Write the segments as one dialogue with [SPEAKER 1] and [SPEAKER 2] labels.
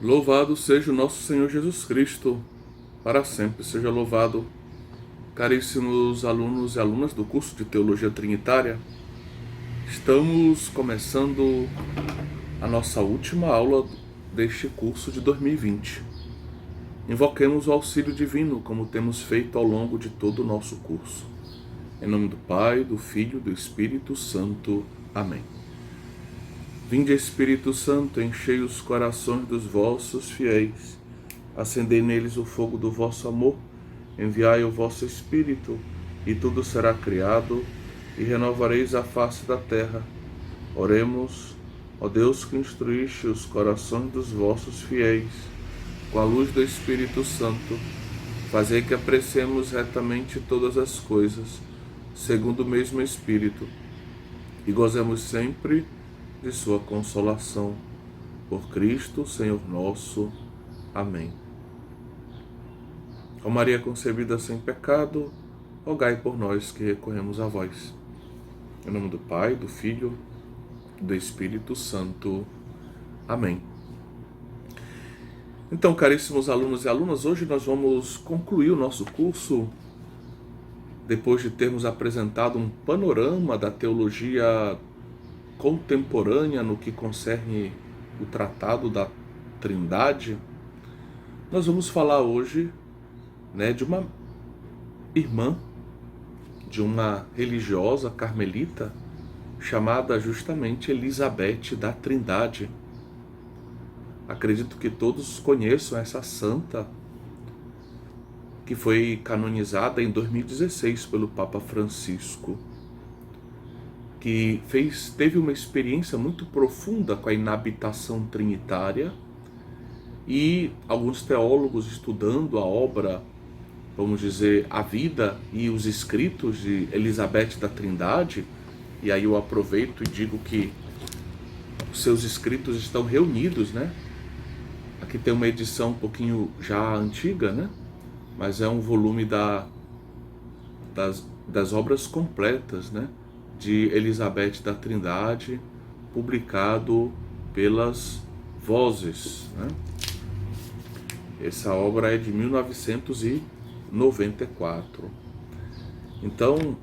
[SPEAKER 1] Louvado seja o nosso Senhor Jesus Cristo, para sempre seja louvado. Caríssimos alunos e alunas do curso de Teologia Trinitária, estamos começando a nossa última aula deste curso de 2020. Invoquemos o auxílio divino, como temos feito ao longo de todo o nosso curso. Em nome do Pai, do Filho e do Espírito Santo. Amém. Vinde, Espírito Santo, enchei os corações dos vossos fiéis, acendei neles o fogo do vosso amor, enviai o vosso Espírito, e tudo será criado, e renovareis a face da terra. Oremos, ó Deus que instruíste os corações dos vossos fiéis, com a luz do Espírito Santo, fazei que apreciemos retamente todas as coisas, segundo o mesmo Espírito, e gozemos sempre de sua consolação. Por Cristo, Senhor nosso. Amém. Ó Maria concebida sem pecado, rogai por nós que recorremos a vós. Em nome do Pai, do Filho e do Espírito Santo. Amém. Então, caríssimos alunos e alunas, hoje nós vamos concluir o nosso curso, depois de termos apresentado um panorama da teologia contemporânea no que concerne o Tratado da Trindade. Nós vamos falar hoje, de uma irmã, de uma religiosa carmelita, chamada justamente Elizabeth da Trindade. Acredito que todos conheçam essa santa, que foi canonizada em 2016 pelo Papa Francisco, que teve uma experiência muito profunda com a inabitação trinitária, e alguns teólogos estudando a obra, vamos dizer, a vida e os escritos de Elizabeth da Trindade, e aí eu aproveito e digo que os seus escritos estão reunidos, Aqui tem uma edição um pouquinho já antiga, mas é um volume das obras completas, de Elizabeth da Trindade, publicado pelas Vozes. Essa obra é de 1994. Então,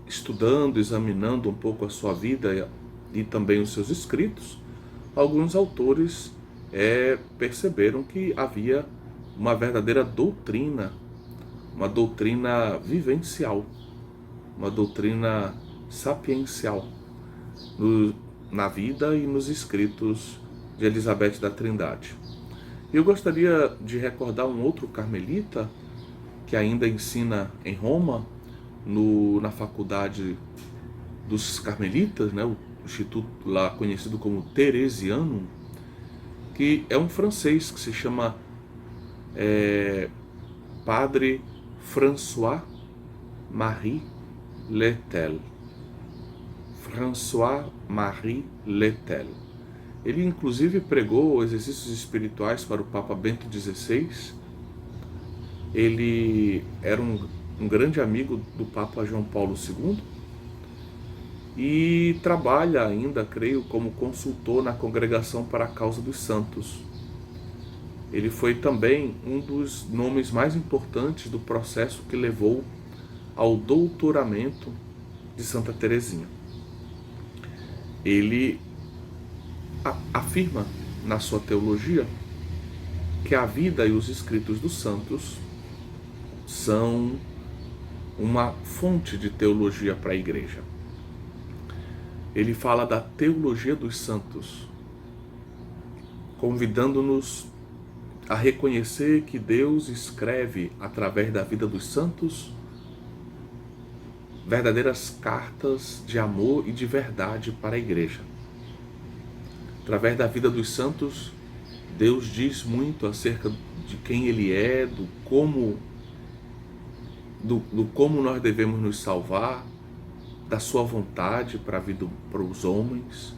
[SPEAKER 1] estudando, examinando um pouco a sua vida e também os seus escritos, alguns autores perceberam que havia uma verdadeira doutrina, uma doutrina vivencial, uma doutrina sapiencial na vida e nos escritos de Elizabeth da Trindade. Eu gostaria de recordar um outro carmelita que ainda ensina em Roma, na faculdade dos carmelitas, o instituto lá conhecido como Teresianum, que é um francês que se chama Padre François-Marie Letel. François-Marie Letel. Ele inclusive pregou exercícios espirituais para o Papa Bento XVI. Ele era um grande amigo do Papa João Paulo II e trabalha ainda, creio, como consultor na Congregação para a Causa dos Santos. Ele foi também um dos nomes mais importantes do processo que levou ao doutoramento de Santa Teresinha. Ele afirma na sua teologia que a vida e os escritos dos santos são uma fonte de teologia para a Igreja. Ele fala da teologia dos santos, convidando-nos a reconhecer que Deus escreve, através da vida dos santos, verdadeiras cartas de amor e de verdade para a Igreja. Através da vida dos santos, Deus diz muito acerca de quem Ele é, do como nós devemos nos salvar, da sua vontade para a vida, para os homens.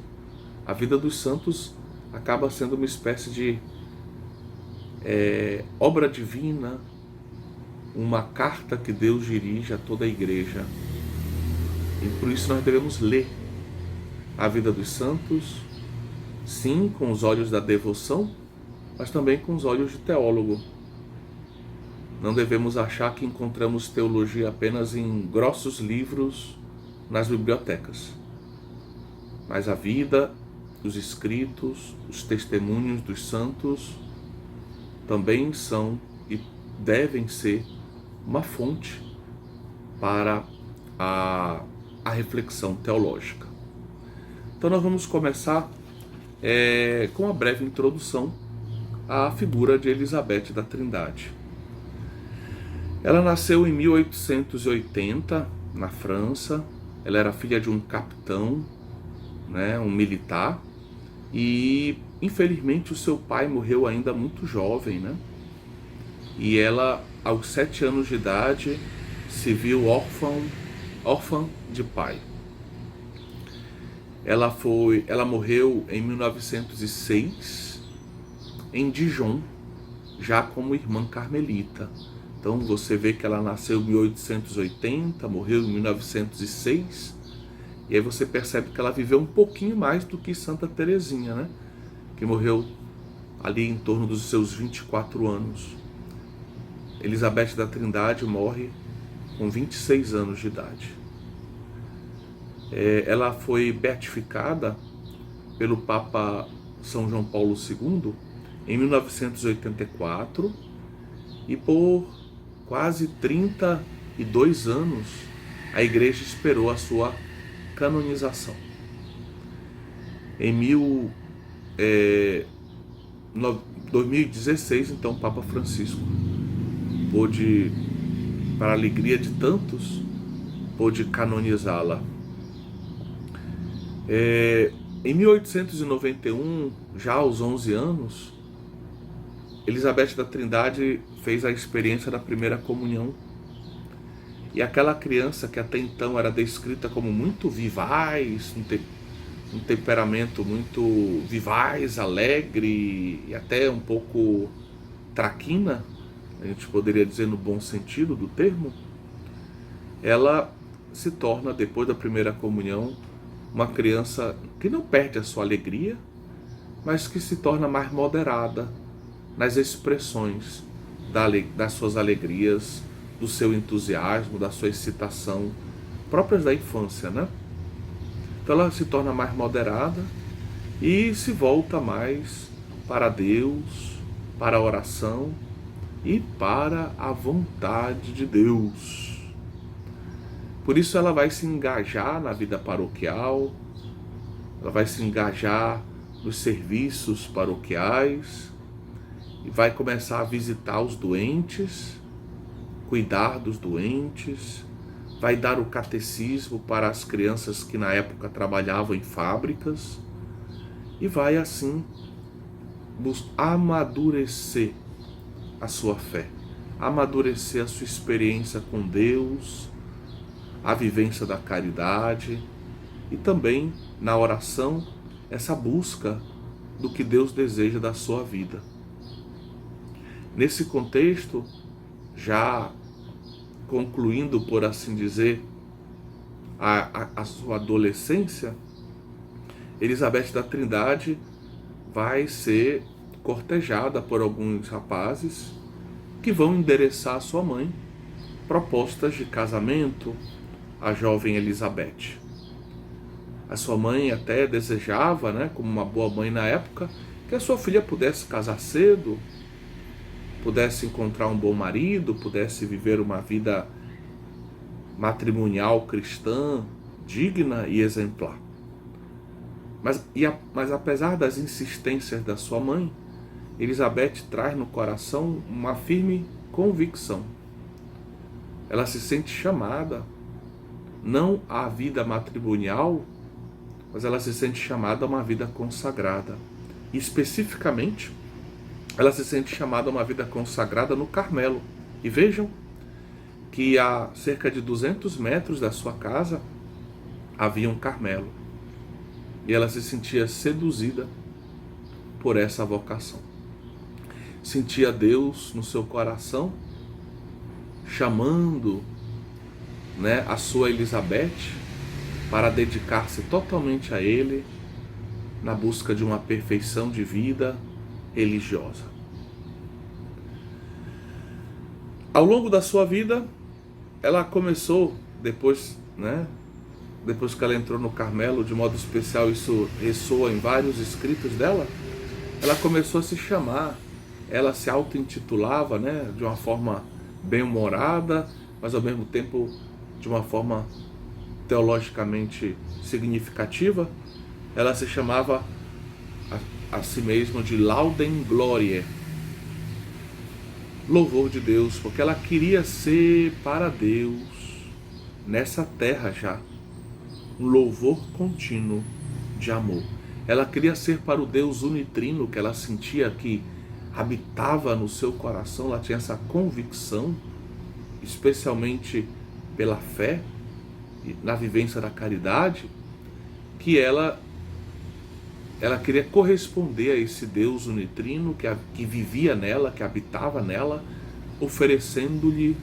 [SPEAKER 1] A vida dos santos acaba sendo uma espécie de obra divina, uma carta que Deus dirige a toda a Igreja. E por isso nós devemos ler a vida dos santos, sim, com os olhos da devoção, mas também com os olhos de teólogo. Não devemos achar que encontramos teologia apenas em grossos livros nas bibliotecas, mas a vida, os escritos, os testemunhos dos santos também são e devem ser uma fonte para a reflexão teológica. Então nós vamos começar com uma breve introdução à figura de Elizabeth da Trindade. Ela nasceu em 1880 na França. Ela era filha de um capitão, um militar, e infelizmente o seu pai morreu ainda muito jovem, E ela, aos 7 anos de idade, se viu órfã de pai. Ela morreu em 1906 em Dijon, já como irmã carmelita. Então você vê que ela nasceu em 1880, morreu em 1906, e aí você percebe que ela viveu um pouquinho mais do que Santa Teresinha, que morreu ali em torno dos seus 24 anos. Elizabeth da Trindade morre com 26 anos de idade. Ela foi beatificada pelo Papa São João Paulo II em 1984 e por quase 32 anos a Igreja esperou a sua canonização. Em 2016, então, o Papa Francisco pôde, para a alegria de tantos, pôde canonizá-la. Em 1891, já aos 11 anos, Elizabeth da Trindade fez a experiência da primeira comunhão. E aquela criança que até então era descrita como muito vivaz, um temperamento muito vivaz, alegre e até um pouco traquina, a gente poderia dizer no bom sentido do termo, ela se torna, depois da primeira comunhão, uma criança que não perde a sua alegria, mas que se torna mais moderada nas expressões das suas alegrias, do seu entusiasmo, da sua excitação, próprias da infância, Então ela se torna mais moderada e se volta mais para Deus, para a oração e para a vontade de Deus. Por isso ela vai se engajar na vida paroquial, ela vai se engajar nos serviços paroquiais e vai começar a visitar os doentes, cuidar dos doentes, vai dar o catecismo para as crianças que na época trabalhavam em fábricas e vai assim amadurecer a sua fé, amadurecer a sua experiência com Deus, a vivência da caridade e também na oração essa busca do que Deus deseja da sua vida. Nesse contexto, já concluindo, por assim dizer, a sua adolescência, Elizabeth da Trindade vai ser cortejada por alguns rapazes que vão endereçar à sua mãe propostas de casamento à jovem Elizabeth. A sua mãe até desejava, como uma boa mãe na época, que a sua filha pudesse casar cedo, pudesse encontrar um bom marido, pudesse viver uma vida matrimonial cristã, digna e exemplar. Mas apesar das insistências da sua mãe, Elizabeth traz no coração uma firme convicção. Ela se sente chamada, não à vida matrimonial, mas ela se sente chamada a uma vida consagrada. E especificamente, ela se sente chamada a uma vida consagrada no Carmelo. E vejam que a cerca de 200 metros da sua casa havia um Carmelo. E ela se sentia seduzida por essa vocação. Sentia Deus no seu coração, chamando a sua Elizabeth para dedicar-se totalmente a Ele, na busca de uma perfeição de vida religiosa. Ao longo da sua vida, ela começou, depois que ela entrou no Carmelo, de modo especial isso ressoa em vários escritos dela, ela começou a se chamar, ela se auto-intitulava, de uma forma bem-humorada, mas ao mesmo tempo de uma forma teologicamente significativa, ela se chamava a si mesma de Laudem Gloriae, louvor de Deus, porque ela queria ser para Deus, nessa terra já, um louvor contínuo de amor. Ela queria ser para o Deus unitrino que ela sentia que habitava no seu coração. Ela tinha essa convicção, especialmente pela fé e na vivência da caridade, que ela queria corresponder a esse Deus unitrino que vivia nela, que habitava nela, oferecendo-lhe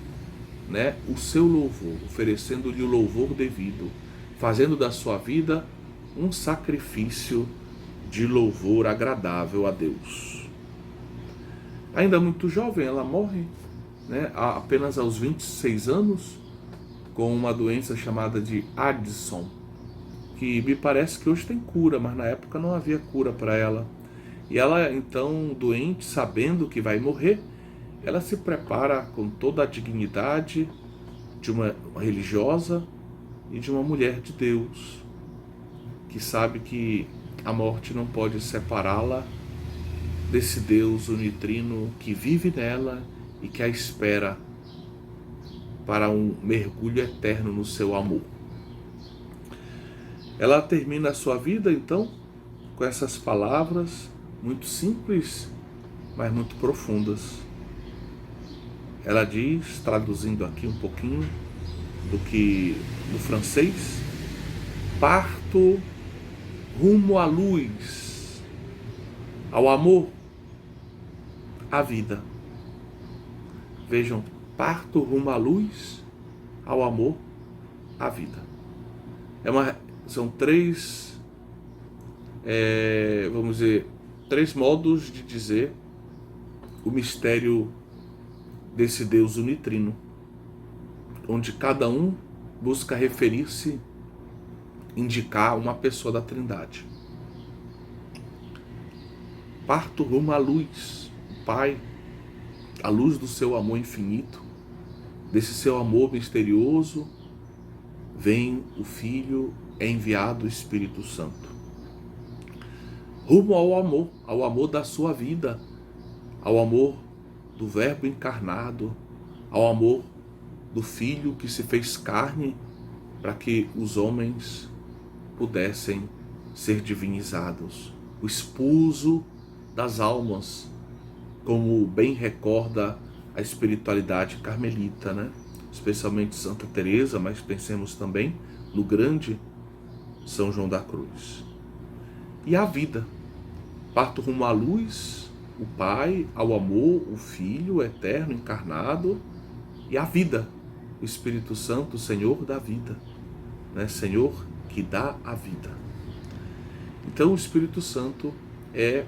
[SPEAKER 1] o seu louvor, oferecendo-lhe o louvor devido, fazendo da sua vida um sacrifício de louvor agradável a Deus. Ainda muito jovem, ela morre, apenas aos 26 anos, com uma doença chamada de Addison, que me parece que hoje tem cura, mas na época não havia cura para ela. E ela, então, doente, sabendo que vai morrer, ela se prepara com toda a dignidade de uma religiosa e de uma mulher de Deus, que sabe que a morte não pode separá-la desse Deus unitrino que vive nela e que a espera para um mergulho eterno no seu amor. Ela termina a sua vida, então, com essas palavras muito simples, mas muito profundas. Ela diz, traduzindo aqui um pouquinho do francês: parto rumo à luz, ao amor, à vida. Vejam, parto rumo à luz, ao amor, à vida. São três modos de dizer o mistério desse Deus unitrino, onde cada um busca referir-se, indicar uma pessoa da Trindade. Parto rumo à luz, o Pai, a luz do seu amor infinito, desse seu amor misterioso, vem o Filho, é enviado o Espírito Santo. Rumo ao amor da sua vida, ao amor do Verbo encarnado, ao amor do Filho que se fez carne para que os homens pudessem ser divinizados. O esposo das almas, como bem recorda a espiritualidade carmelita, especialmente Santa Teresa, mas pensemos também no grande São João da Cruz. E a vida, parto rumo à luz, o Pai, ao amor, o Filho eterno encarnado, e a vida, o Espírito Santo, o Senhor da vida, Senhor que dá a vida. Então o Espírito Santo é,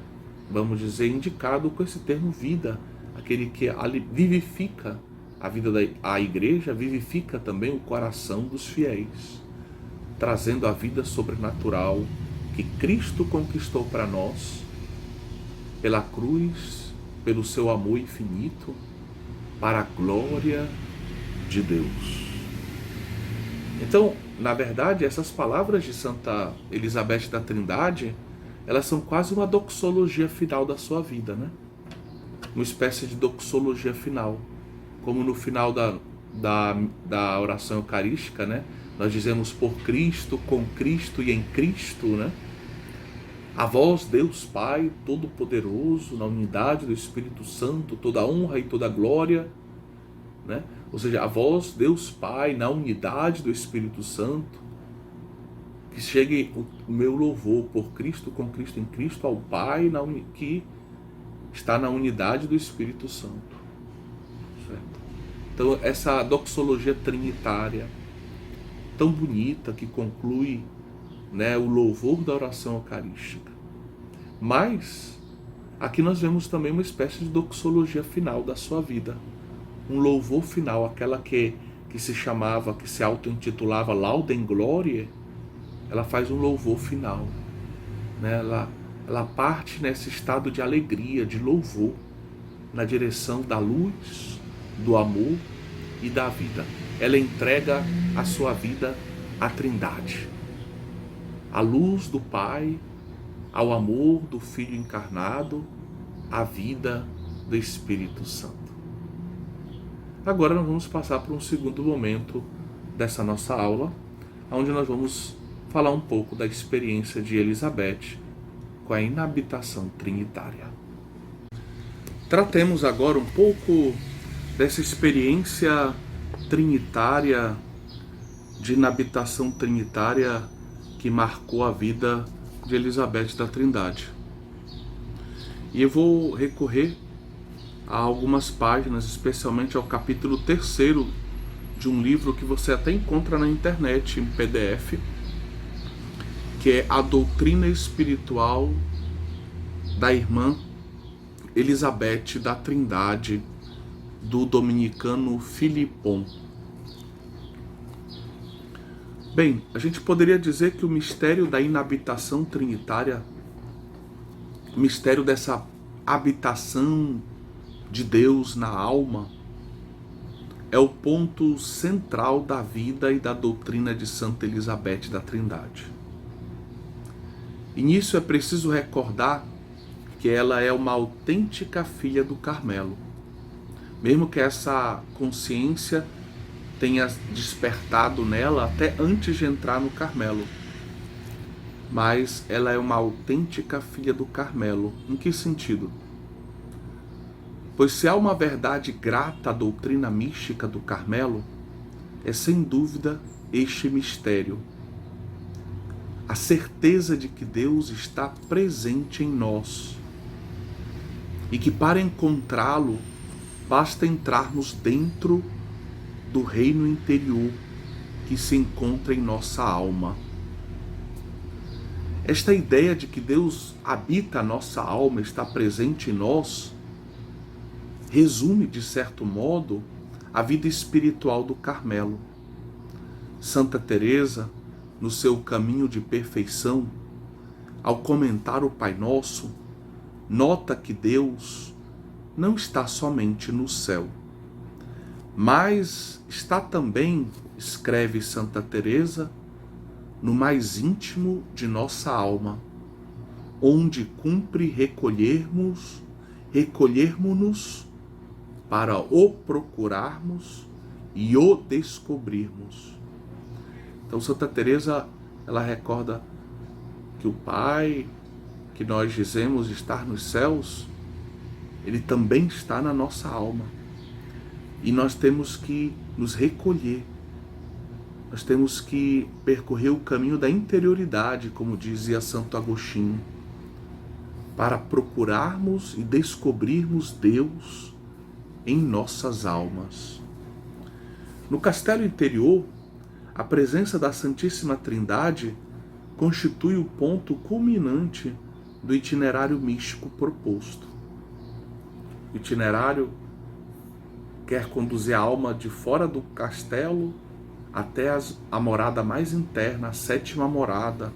[SPEAKER 1] vamos dizer, indicado com esse termo vida, aquele que vivifica a vida da igreja, vivifica também o coração dos fiéis, trazendo a vida sobrenatural que Cristo conquistou para nós, pela cruz, pelo seu amor infinito, para a glória de Deus. Então, na verdade, essas palavras de Santa Elizabeth da Trindade, elas são quase uma doxologia final da sua vida, Uma espécie de doxologia final, como no final da oração eucarística, Nós dizemos por Cristo, com Cristo e em Cristo, A vós, Deus Pai Todo-Poderoso, na unidade do Espírito Santo, toda honra e toda glória, Ou seja, a vós, Deus Pai, na unidade do Espírito Santo, que chegue o meu louvor por Cristo, com Cristo, em Cristo, ao Pai, que está na unidade do Espírito Santo. Certo? Então, essa doxologia trinitária, tão bonita, que conclui o louvor da oração eucarística. Mas aqui nós vemos também uma espécie de doxologia final da sua vida, um louvor final, aquela que se auto-intitulava Laudem Gloriae, ela faz um louvor final, né? Ela parte nesse estado de alegria, de louvor, na direção da luz, do amor e da vida. Ela entrega a sua vida à Trindade, à luz do Pai, ao amor do Filho encarnado, à vida do Espírito Santo. Agora nós vamos passar para um segundo momento dessa nossa aula, onde nós vamos falar um pouco da experiência de Elizabeth com a inabitação trinitária. Tratemos agora um pouco dessa experiência trinitária, de inabitação trinitária que marcou a vida de Elizabeth da Trindade. E eu vou recorrer a algumas páginas, especialmente ao capítulo 3º de um livro que você até encontra na internet em PDF, que é A Doutrina Espiritual da Irmã Elizabeth da Trindade, do dominicano Philippon. Bem, a gente poderia dizer que o mistério da inabitação trinitária, o mistério dessa habitação de Deus na alma, é o ponto central da vida e da doutrina de Santa Elizabeth da Trindade. E nisso é preciso recordar que ela é uma autêntica filha do Carmelo. Mesmo que essa consciência tenha despertado nela até antes de entrar no Carmelo. Mas ela é uma autêntica filha do Carmelo. Em que sentido? Pois se há uma verdade grata à doutrina mística do Carmelo, é sem dúvida este mistério. A certeza de que Deus está presente em nós e que para encontrá-lo basta entrarmos dentro do reino interior que se encontra em nossa alma. Esta ideia de que Deus habita a nossa alma, está presente em nós, resume, de certo modo, a vida espiritual do Carmelo. Santa Teresa, no seu caminho de perfeição, ao comentar o Pai Nosso, nota que Deus não está somente no céu, mas está também, escreve Santa Teresa, no mais íntimo de nossa alma, onde cumpre recolhermos-nos para o procurarmos e o descobrirmos. Então Santa Teresa, ela recorda que o Pai, que nós dizemos estar nos céus, ele também está na nossa alma. E nós temos que nos recolher. Nós temos que percorrer o caminho da interioridade, como dizia Santo Agostinho, para procurarmos e descobrirmos Deus em nossas almas. No castelo interior, a presença da Santíssima Trindade constitui o ponto culminante do itinerário místico proposto. O itinerário quer conduzir a alma de fora do castelo até a morada mais interna, a sétima morada,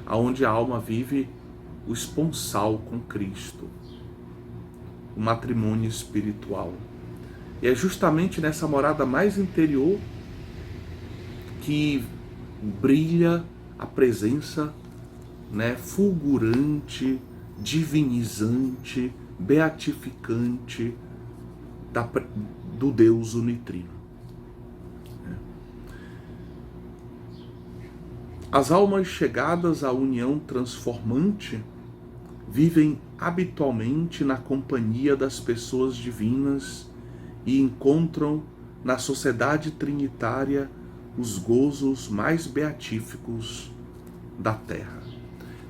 [SPEAKER 1] aonde a alma vive o esponsal com Cristo, o matrimônio espiritual. E é justamente nessa morada mais interior que brilha a presença, fulgurante, divinizante, beatificante do Deus unitrino. As almas chegadas à união transformante vivem habitualmente na companhia das pessoas divinas e encontram na sociedade trinitária os gozos mais beatíficos da terra.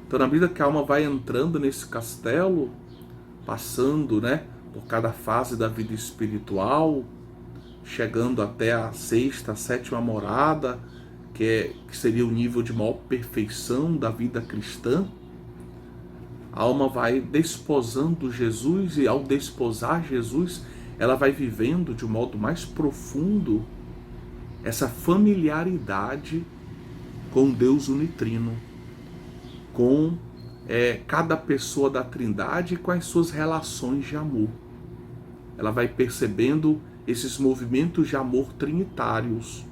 [SPEAKER 1] Então, na medida que a alma vai entrando nesse castelo, passando, por cada fase da vida espiritual, chegando até a sexta, a sétima morada, que seria o nível de maior perfeição da vida cristã, A alma vai desposando Jesus, e ao desposar Jesus, ela vai vivendo de um modo mais profundo essa familiaridade com Deus unitrino, com cada pessoa da Trindade e com as suas relações de amor. Ela vai percebendo esses movimentos de amor trinitários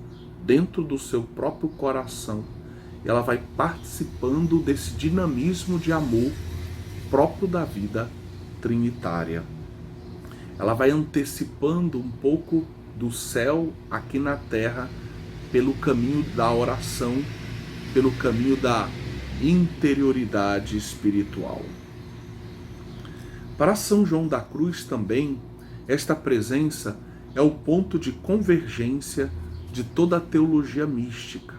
[SPEAKER 1] dentro do seu próprio coração. Ela vai participando desse dinamismo de amor próprio da vida trinitária. Ela vai antecipando um pouco do céu aqui na terra pelo caminho da oração, pelo caminho da interioridade espiritual. Para São João da Cruz também, esta presença é o ponto de convergência de toda a teologia mística,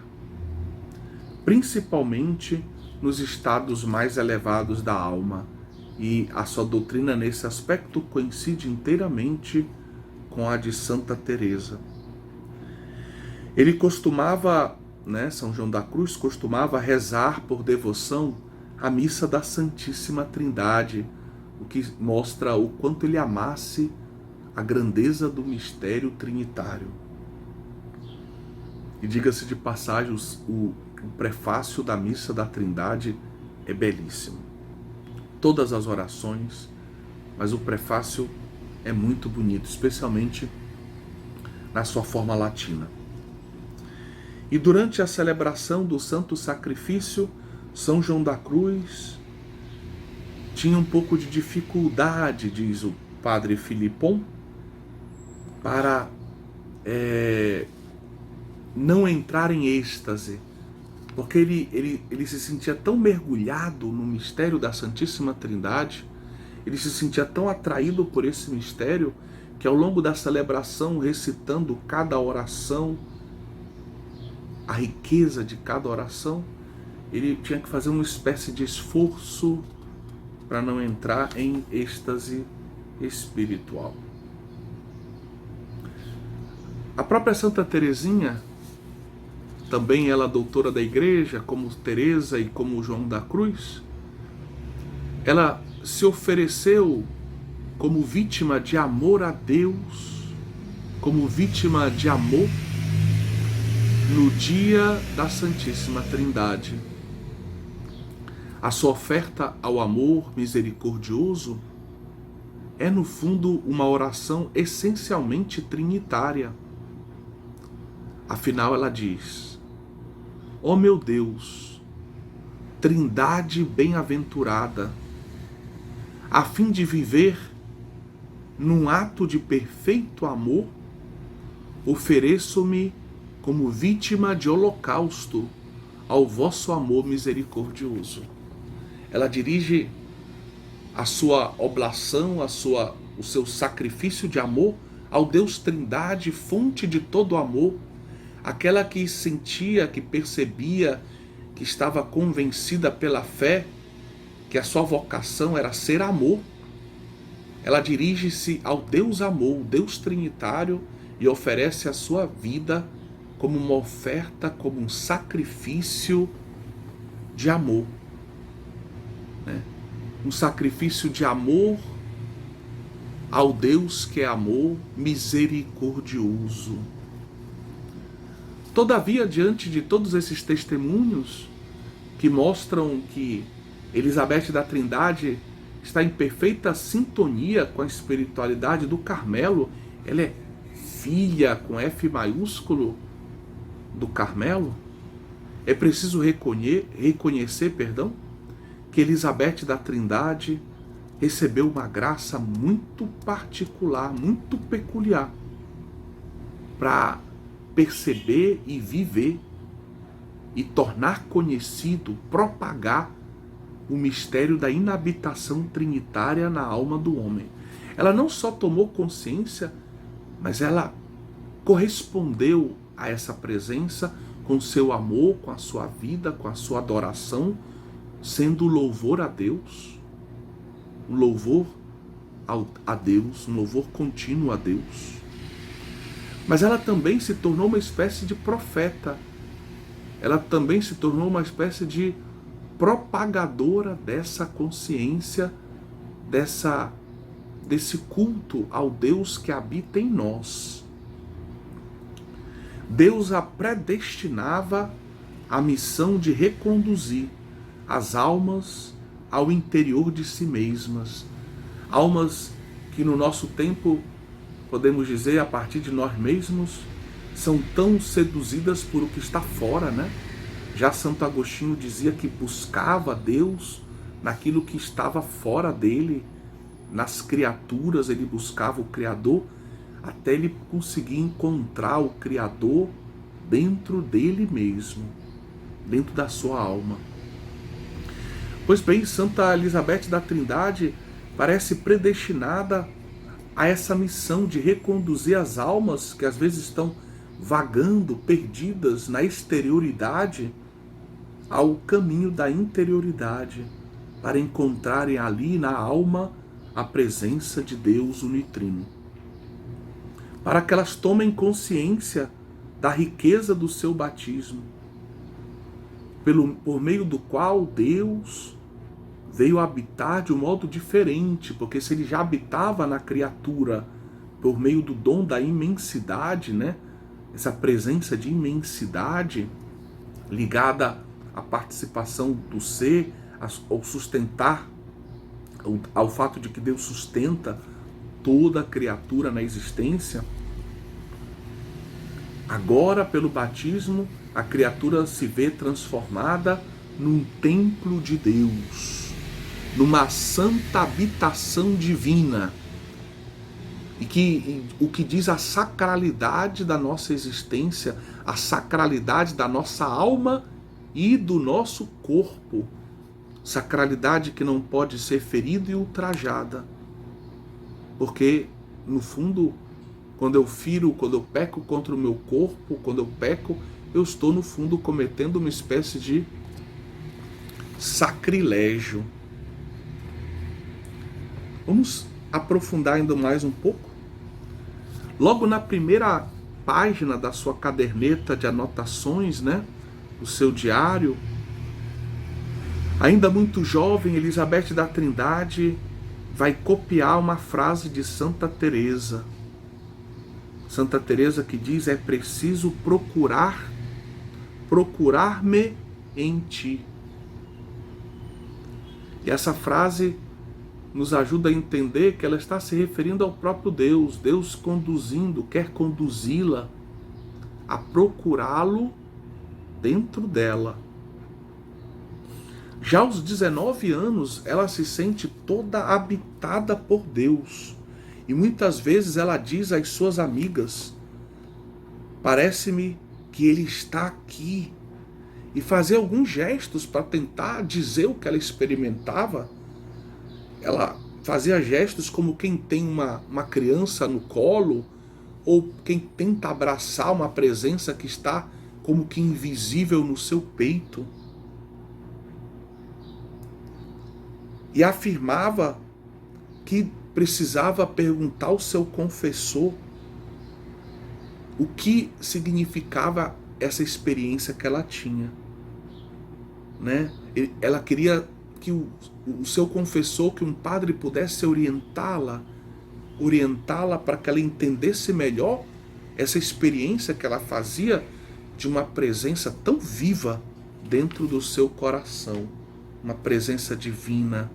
[SPEAKER 1] principalmente nos estados mais elevados da alma, e a sua doutrina nesse aspecto coincide inteiramente com a de Santa Teresa. Ele costumava, São João da Cruz costumava rezar por devoção a missa da Santíssima Trindade, o que mostra o quanto ele amasse a grandeza do mistério trinitário. E diga-se de passagem, o prefácio da missa da Trindade é belíssimo. Todas as orações, mas o prefácio é muito bonito, especialmente na sua forma latina. E durante a celebração do Santo Sacrifício, São João da Cruz tinha um pouco de dificuldade, diz o padre Filipon, para não entrar em êxtase, porque ele se sentia tão mergulhado no mistério da Santíssima Trindade, ele se sentia tão atraído por esse mistério, que ao longo da celebração, recitando cada oração, a riqueza de cada oração, ele tinha que fazer uma espécie de esforço para não entrar em êxtase espiritual. A própria Santa Teresinha, também ela doutora da Igreja, como Teresa e como João da Cruz, ela se ofereceu como vítima de amor a Deus, como vítima de amor no dia da Santíssima Trindade. A sua oferta ao amor misericordioso é, no fundo, uma oração essencialmente trinitária. Afinal, ela diz: ó meu Deus, Trindade bem-aventurada, a fim de viver num ato de perfeito amor, ofereço-me como vítima de holocausto ao vosso amor misericordioso. Ela dirige a sua oblação, o seu sacrifício de amor ao Deus Trindade, fonte de todo amor, aquela que sentia, que percebia, que estava convencida pela fé que a sua vocação era ser amor. Ela dirige-se ao Deus amor, o Deus Trinitário, e oferece a sua vida como uma oferta, como um sacrifício de amor. Um sacrifício de amor ao Deus que é amor misericordioso. Todavia, diante de todos esses testemunhos que mostram que Elizabeth da Trindade está em perfeita sintonia com a espiritualidade do Carmelo, ela é filha com F maiúsculo do Carmelo, é preciso reconhecer, que Elizabeth da Trindade recebeu uma graça muito particular, muito peculiar, para perceber e viver e tornar conhecido, propagar o mistério da inabitação trinitária na alma do homem. Ela não só tomou consciência, mas ela correspondeu a essa presença com seu amor, com a sua vida, com a sua adoração, sendo louvor a Deus, um louvor a Deus, um louvor contínuo a Deus. Mas ela também se tornou uma espécie de profeta, ela também se tornou uma espécie de propagadora dessa consciência, desse culto ao Deus que habita em nós. Deus a predestinava à missão de reconduzir as almas ao interior de si mesmas. Almas que no nosso tempo, podemos dizer, a partir de nós mesmos, são tão seduzidas por o que está fora, né? Já Santo Agostinho dizia que buscava Deus naquilo que estava fora dele, nas criaturas, ele buscava o Criador, até ele conseguir encontrar o Criador dentro dele mesmo, dentro da sua alma. Pois bem, Santa Elizabeth da Trindade parece predestinada a essa missão de reconduzir as almas que às vezes estão vagando, perdidas na exterioridade, ao caminho da interioridade, para encontrarem ali na alma a presença de Deus unitrino. Para que elas tomem consciência da riqueza do seu batismo, por meio do qual Deus veio habitar de um modo diferente, porque se ele já habitava na criatura por meio do dom da imensidade, né? Essa presença de imensidade ligada à participação do ser, ao sustentar, ao fato de que Deus sustenta toda a criatura na existência. Agora, pelo batismo, a criatura se vê transformada num templo de Deus, numa santa habitação divina, e o que diz a sacralidade da nossa existência, a sacralidade da nossa alma e do nosso corpo, sacralidade que não pode ser ferida e ultrajada, porque no fundo, quando eu peco contra o meu corpo, quando eu peco, eu estou no fundo cometendo uma espécie de sacrilégio. Vamos aprofundar ainda mais um pouco? Logo na primeira página da sua caderneta de anotações, né, o seu diário, ainda muito jovem, Elizabeth da Trindade vai copiar uma frase de Santa Teresa. Santa Teresa que diz: é preciso procurar-me em ti. E essa frase nos ajuda a entender que ela está se referindo ao próprio Deus. Deus conduzindo, quer conduzi-la a procurá-lo dentro dela. Já aos 19 anos, ela se sente toda habitada por Deus. E muitas vezes ela diz às suas amigas: parece-me que ele está aqui. E fazer alguns gestos para tentar dizer o que ela experimentava. Ela fazia gestos como quem tem uma criança no colo, ou quem tenta abraçar uma presença que está como que invisível no seu peito. E afirmava que precisava perguntar ao seu confessor o que significava essa experiência que ela tinha, né? Ela queria que o seu confessor, que um padre pudesse orientá-la para que ela entendesse melhor essa experiência que ela fazia de uma presença tão viva dentro do seu coração, uma presença divina,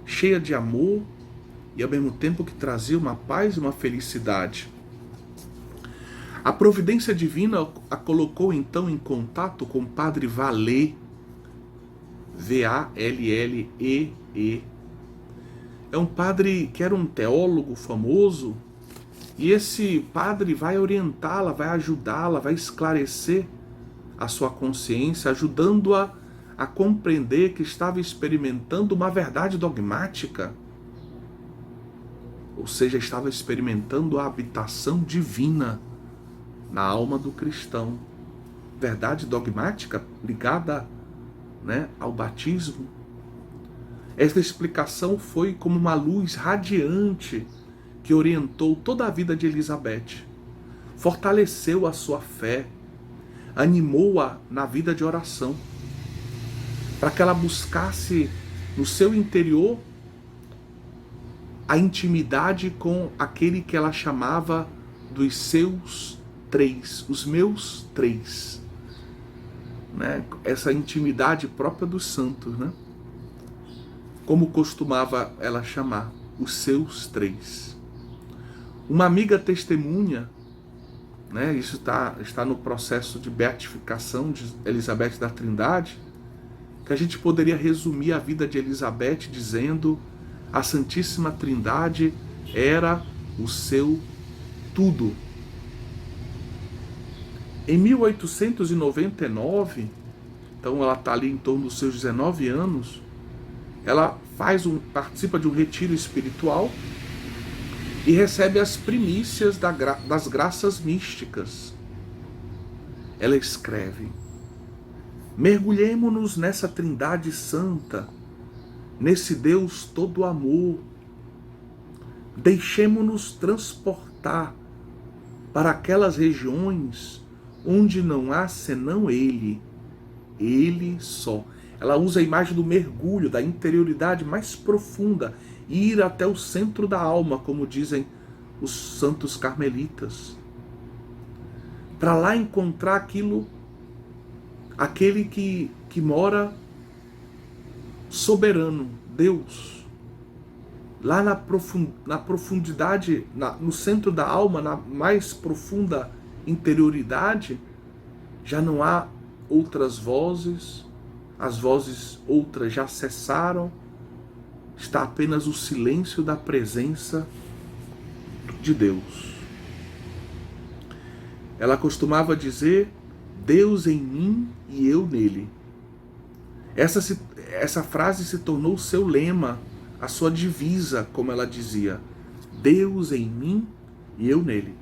[SPEAKER 1] cheia de amor e ao mesmo tempo que trazia uma paz e uma felicidade. A providência divina a colocou então em contato com o padre Vallée, V-A-L-L-E-E. É um padre que era um teólogo famoso, e esse padre vai orientá-la, vai ajudá-la, vai esclarecer a sua consciência, ajudando-a a compreender que estava experimentando uma verdade dogmática, ou seja, estava experimentando a habitação divina na alma do cristão. Verdade dogmática ligada, né, ao batismo. Esta explicação foi como uma luz radiante que orientou toda a vida de Elizabeth, fortaleceu a sua fé, animou-a na vida de oração. para que ela buscasse no seu interior a intimidade com aquele que ela chamava dos seus três, os meus três, né? Essa intimidade própria dos santos, né? Como costumava ela chamar, os seus três. Uma amiga testemunha, né? Isso está no processo de beatificação de Elizabeth da Trindade, que a gente poderia resumir a vida de Elizabeth dizendo: a Santíssima Trindade era o seu tudo. Em 1899, então ela está ali em torno dos seus 19 anos, ela participa de um retiro espiritual e recebe as primícias das graças místicas. Ela escreve: mergulhemo-nos nessa Trindade Santa, nesse Deus todo amor. Deixemo-nos transportar para aquelas regiões onde não há senão Ele, Ele só. Ela usa a imagem do mergulho, da interioridade mais profunda, ir até o centro da alma, como dizem os santos carmelitas. Para lá encontrar aquele que mora soberano, Deus. Lá na profundidade, no centro da alma, na mais profunda interioridade, já não há outras vozes, as vozes outras já cessaram, está apenas o silêncio da presença de Deus. Ela costumava dizer: Deus em mim e eu nele. Essa frase se tornou o seu lema, a sua divisa, como ela dizia: Deus em mim e eu nele.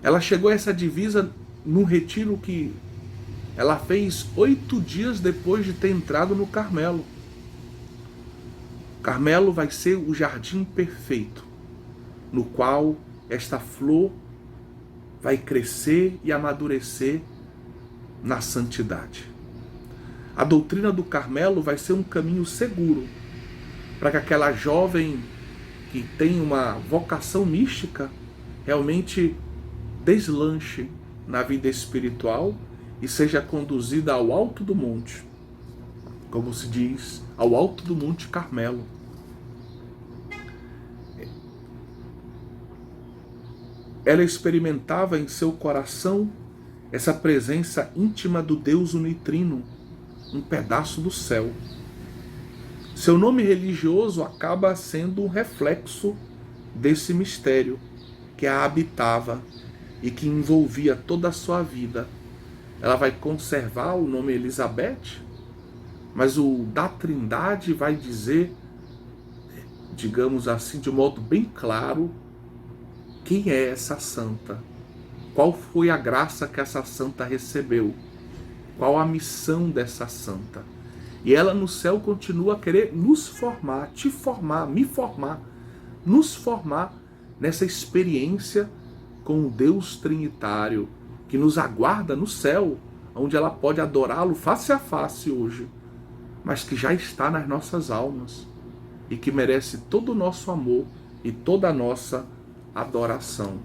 [SPEAKER 1] Ela chegou a essa divisa num retiro que ela fez 8 dias depois de ter entrado no Carmelo. Carmelo vai ser o jardim perfeito, no qual esta flor vai crescer e amadurecer na santidade. A doutrina do Carmelo vai ser um caminho seguro para que aquela jovem que tem uma vocação mística realmente deslanche na vida espiritual e seja conduzida ao alto do monte, como se diz, ao alto do Monte Carmelo. Ela experimentava em seu coração essa presença íntima do Deus unitrino, um pedaço do céu. Seu nome religioso acaba sendo um reflexo desse mistério que a habitava e que envolvia toda a sua vida. Ela vai conservar o nome Elizabeth, mas o da Trindade vai dizer, digamos assim, de modo bem claro, quem é essa santa? Qual foi a graça que essa santa recebeu? Qual a missão dessa santa? E ela no céu continua a querer nos formar, te formar, me formar, nos formar nessa experiência com o Deus Trinitário que nos aguarda no céu, onde ela pode adorá-lo face a face hoje, mas que já está nas nossas almas e que merece todo o nosso amor e toda a nossa adoração.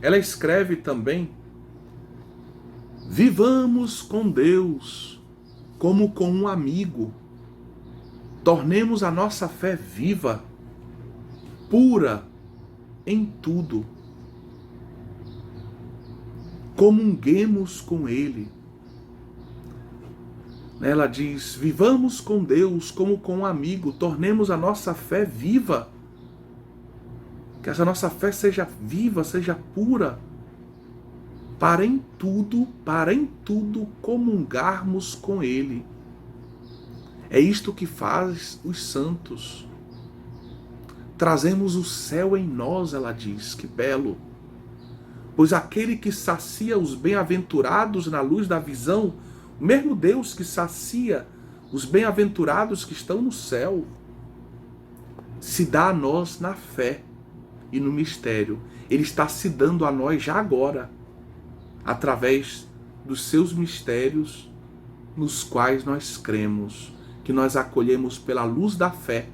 [SPEAKER 1] Ela escreve também: vivamos com Deus como com um amigo, tornemos a nossa fé viva, pura em tudo, comunguemos com Ele. Ela diz: vivamos com Deus como com um amigo, tornemos a nossa fé viva, que essa nossa fé seja viva, seja pura, para em tudo comungarmos com Ele. É isto que faz os santos. Trazemos o céu em nós, ela diz, que belo. Pois aquele que sacia os bem-aventurados na luz da visão, o mesmo Deus que sacia os bem-aventurados que estão no céu, se dá a nós na fé e no mistério. Ele está se dando a nós já agora, através dos seus mistérios, nos quais nós cremos, que nós acolhemos pela luz da fé.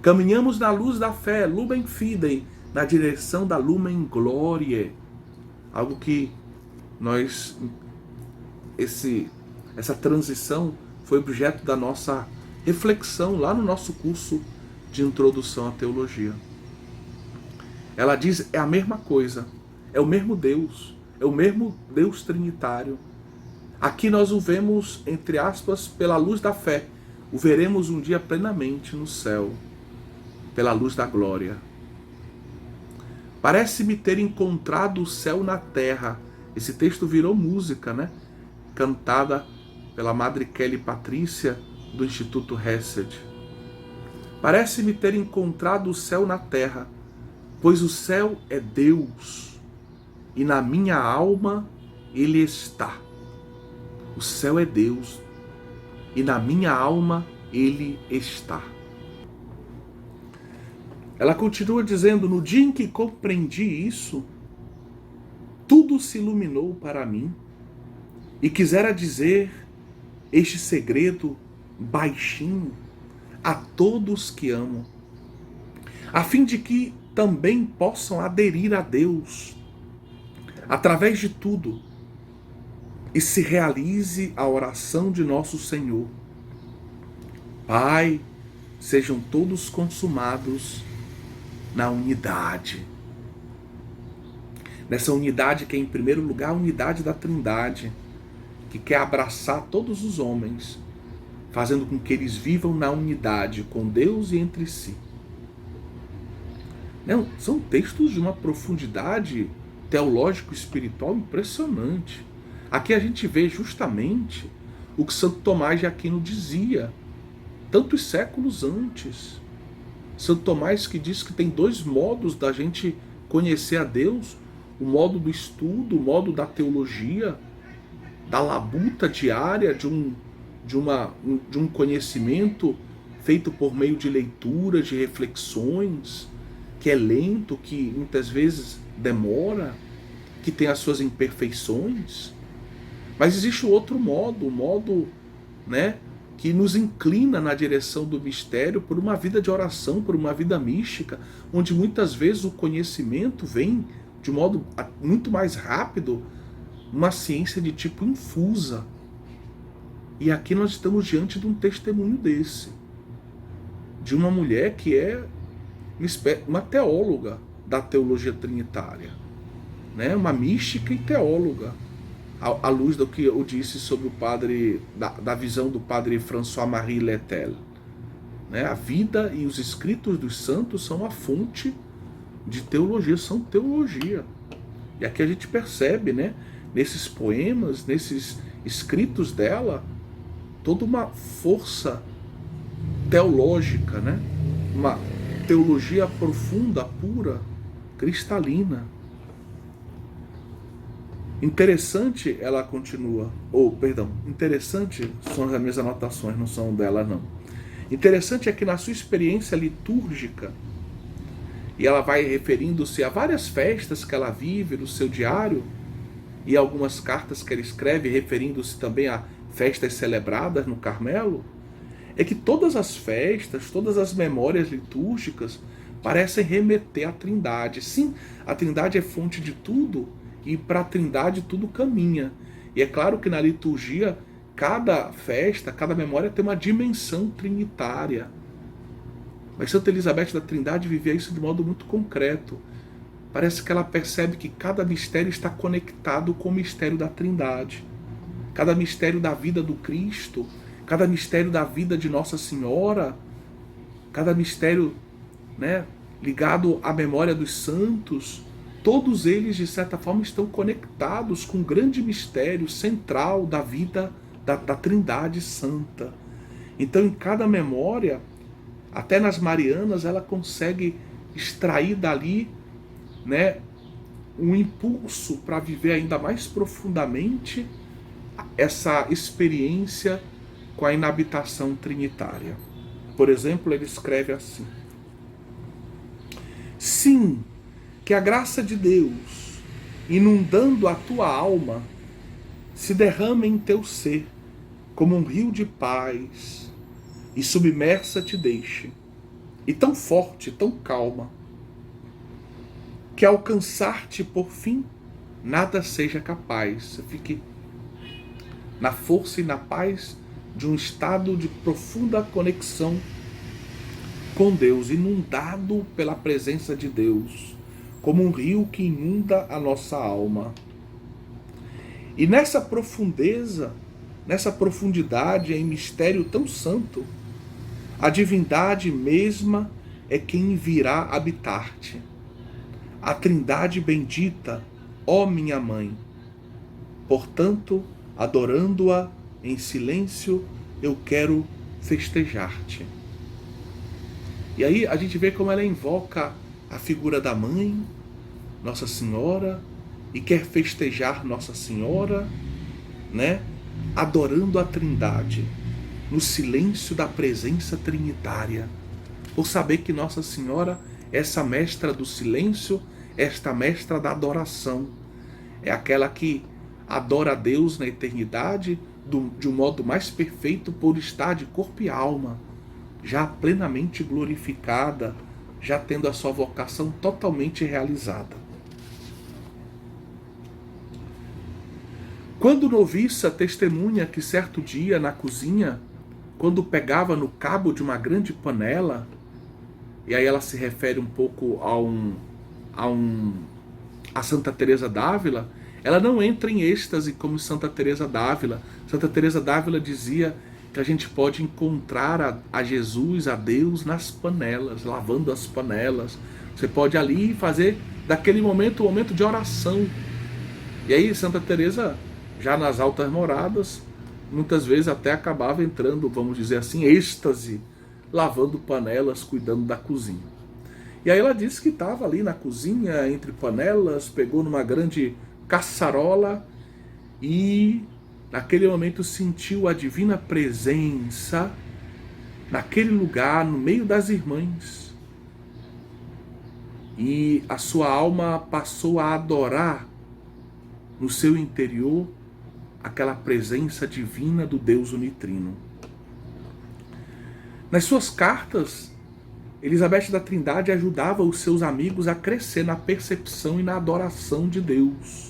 [SPEAKER 1] Caminhamos na luz da fé, Lumen Fidei, na direção da Lumen Gloriae. Algo que essa transição foi objeto da nossa reflexão lá no nosso curso de Introdução à Teologia. Ela diz, é a mesma coisa, é o mesmo Deus trinitário. Aqui nós o vemos, entre aspas, pela luz da fé. O veremos um dia plenamente no céu, pela luz da glória. Parece-me ter encontrado o céu na terra. Esse texto virou música, né? Cantada pela Madre Kelly Patrícia, do Instituto Hesed. Parece-me ter encontrado o céu na terra, pois o céu é Deus, e na minha alma ele está. O céu é Deus, e na minha alma ele está. Ela continua dizendo, no dia em que compreendi isso, tudo se iluminou para mim, e quisera dizer este segredo baixinho a todos que amo, a fim de que também possam aderir a Deus através de tudo e se realize a oração de nosso Senhor. Pai, sejam todos consumados na unidade. Nessa unidade que é, em primeiro lugar, a unidade da Trindade, que quer abraçar todos os homens, fazendo com que eles vivam na unidade com Deus e entre si. Não, são textos de uma profundidade teológico-espiritual impressionante. Aqui a gente vê justamente o que Santo Tomás de Aquino dizia, tantos séculos antes. Santo Tomás que diz que tem dois modos da gente conhecer a Deus, o modo do estudo, o modo da teologia, da labuta diária de um conhecimento feito por meio de leituras, de reflexões, que é lento, que muitas vezes demora, que tem as suas imperfeições. Mas existe o outro modo, o modo, né, que nos inclina na direção do mistério por uma vida de oração, por uma vida mística, onde muitas vezes o conhecimento vem de modo muito mais rápido, uma ciência de tipo infusa. E aqui nós estamos diante de um testemunho desse, de uma mulher que é uma teóloga da teologia trinitária, né? Uma mística e teóloga, à luz do que eu disse sobre o padre, da visão do padre François-Marie Letel. Né? A vida e os escritos dos santos são a fonte de teologia, são teologia. E aqui a gente percebe, né, nesses poemas, nesses escritos dela, toda uma força teológica, né? Uma teologia profunda, pura, cristalina. Interessante, ela continua, interessante são as minhas anotações, não são dela não. Interessante é que na sua experiência litúrgica, e ela vai referindo-se a várias festas que ela vive no seu diário, e algumas cartas que ela escreve referindo-se também a festas celebradas no Carmelo, é que todas as festas, todas as memórias litúrgicas parecem remeter à Trindade. Sim, a Trindade é fonte de tudo, e para a Trindade tudo caminha. E é claro que na liturgia, cada festa, cada memória tem uma dimensão trinitária. Mas Santa Elizabeth da Trindade vivia isso de modo muito concreto. Parece que ela percebe que cada mistério está conectado com o mistério da Trindade. Cada mistério da vida do Cristo, cada mistério da vida de Nossa Senhora, cada mistério, né, ligado à memória dos santos, todos eles, de certa forma, estão conectados com o grande mistério central da vida da Trindade Santa. Então, em cada memória, até nas Marianas, ela consegue extrair dali, né, um impulso para viver ainda mais profundamente essa experiência com a inabitação trinitária. Por exemplo, ele escreve assim: sim, que a graça de Deus, inundando a tua alma, se derrame em teu ser como um rio de paz e submersa te deixe, e tão forte, tão calma, que alcançar-te por fim nada seja capaz. Você fique na força e na paz de um estado de profunda conexão com Deus, inundado pela presença de Deus, como um rio que inunda a nossa alma. E nessa profundeza, nessa profundidade, em mistério tão santo, a divindade mesma é quem virá habitar-te. A Trindade bendita, ó minha mãe. Portanto, adorando-a em silêncio, eu quero festejar-te. E aí a gente vê como ela invoca a figura da mãe, Nossa Senhora, e quer festejar Nossa Senhora, né? Adorando a Trindade, no silêncio da presença trinitária, por saber que Nossa Senhora é essa mestra do silêncio, esta mestra da adoração, é aquela que adora a Deus na eternidade de um modo mais perfeito, por estar de corpo e alma, já plenamente glorificada, já tendo a sua vocação totalmente realizada. Quando noviça testemunha que certo dia na cozinha, quando pegava no cabo de uma grande panela, e aí ela se refere um pouco a Santa Teresa d'Ávila, ela não entra em êxtase como Santa Teresa d'Ávila. Santa Teresa d'Ávila dizia que a gente pode encontrar a Jesus, a Deus, nas panelas, lavando as panelas. Você pode ali fazer daquele momento um momento de oração. E aí Santa Teresa, já nas altas moradas, muitas vezes até acabava entrando, vamos dizer assim, êxtase, lavando panelas, cuidando da cozinha. E aí ela disse que estava ali na cozinha, entre panelas, pegou numa grande caçarola e naquele momento sentiu a divina presença naquele lugar, no meio das irmãs. E a sua alma passou a adorar no seu interior aquela presença divina do Deus unitrino. Nas suas cartas, Elizabeth da Trindade ajudava os seus amigos a crescer na percepção e na adoração de Deus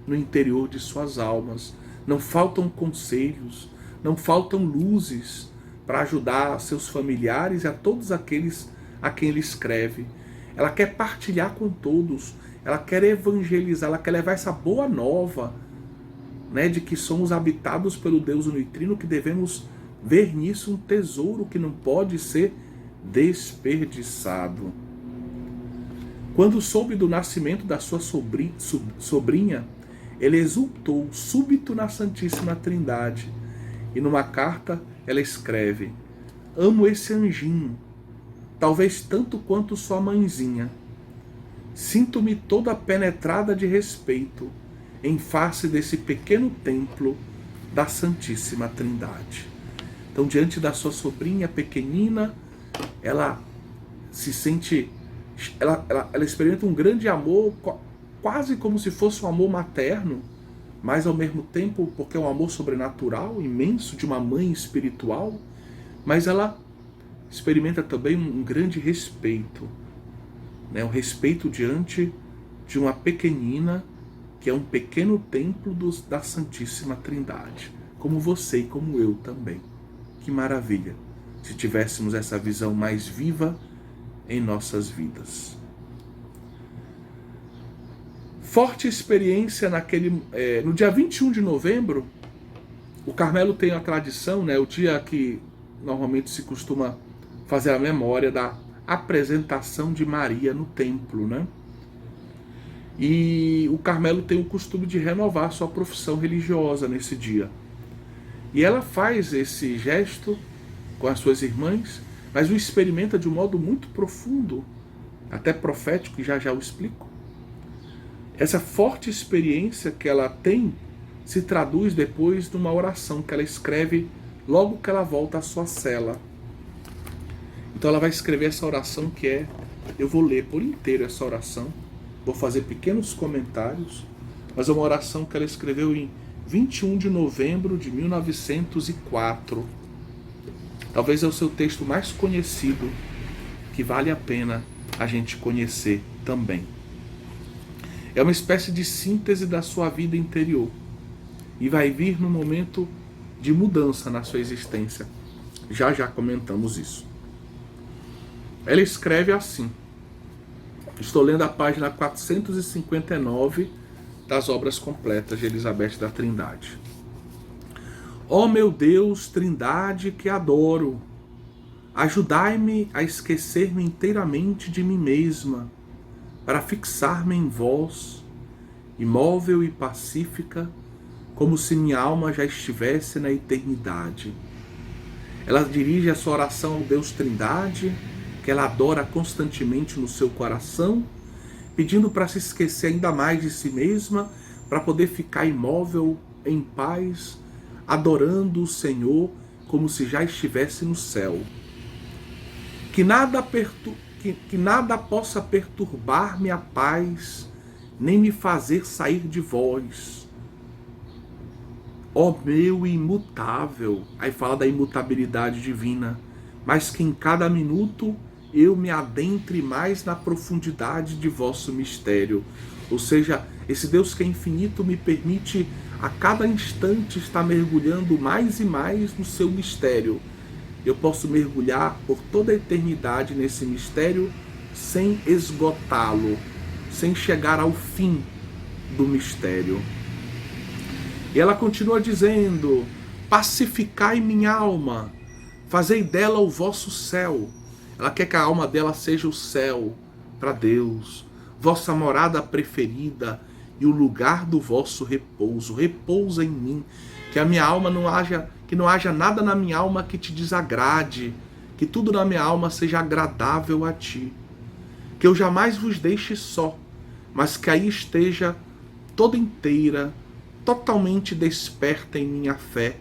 [SPEAKER 1] no interior de suas almas. Não faltam conselhos, não faltam luzes para ajudar seus familiares e a todos aqueles a quem ele escreve. Ela quer partilhar com todos, ela quer evangelizar, ela quer levar essa boa nova, né, de que somos habitados pelo Deus unitrino, que devemos ver nisso um tesouro que não pode ser desperdiçado. Quando soube do nascimento da sua sobrinha, ele exultou súbito na Santíssima Trindade. E numa carta ela escreve: amo esse anjinho, talvez tanto quanto sua mãezinha. Sinto-me toda penetrada de respeito em face desse pequeno templo da Santíssima Trindade. Então, diante da sua sobrinha pequenina, ela se sente, ela experimenta um grande amor, quase como se fosse um amor materno, mas ao mesmo tempo, porque é um amor sobrenatural, imenso, de uma mãe espiritual, mas ela experimenta também um grande respeito, né? Um respeito diante de uma pequenina, que é um pequeno templo da Santíssima Trindade, como você e como eu também. Que maravilha se tivéssemos essa visão mais viva em nossas vidas. Forte experiência no dia 21 de novembro, o Carmelo tem a tradição, né, o dia que normalmente se costuma fazer a memória da apresentação de Maria no templo, né? E o Carmelo tem o costume de renovar sua profissão religiosa nesse dia. E ela faz esse gesto com as suas irmãs, mas o experimenta de um modo muito profundo, até profético, e já já o explico. Essa forte experiência que ela tem se traduz depois numa oração que ela escreve logo que ela volta à sua cela. Então ela vai escrever essa oração que é, eu vou ler por inteiro essa oração, vou fazer pequenos comentários, mas é uma oração que ela escreveu em 21 de novembro de 1904. Talvez é o seu texto mais conhecido, que vale a pena a gente conhecer também. É uma espécie de síntese da sua vida interior e vai vir num momento de mudança na sua existência. Já comentamos isso. Ela escreve assim. Estou lendo a página 459 das Obras Completas de Elizabeth da Trindade. Ó meu Deus, Trindade que adoro, ajudai-me a esquecer-me inteiramente de mim mesma, para fixar-me em vós, imóvel e pacífica, como se minha alma já estivesse na eternidade. Ela dirige essa oração ao Deus Trindade, que ela adora constantemente no seu coração, pedindo para se esquecer ainda mais de si mesma, para poder ficar imóvel, em paz, adorando o Senhor como se já estivesse no céu. Que nada possa perturbar minha paz, nem me fazer sair de vós. Ó meu imutável, aí fala da imutabilidade divina, mas que em cada minuto eu me adentre mais na profundidade de vosso mistério. Ou seja, esse Deus que é infinito me permite a cada instante estar mergulhando mais e mais no seu mistério. Eu posso mergulhar por toda a eternidade nesse mistério sem esgotá-lo, sem chegar ao fim do mistério. E ela continua dizendo: pacificai minha alma, fazei dela o vosso céu. Ela quer que a alma dela seja o céu para Deus, vossa morada preferida e o lugar do vosso repouso. Repousa em mim, que a minha alma que não haja nada na minha alma que te desagrade, que tudo na minha alma seja agradável a ti. Que eu jamais vos deixe só, mas que aí esteja toda inteira, totalmente desperta em minha fé,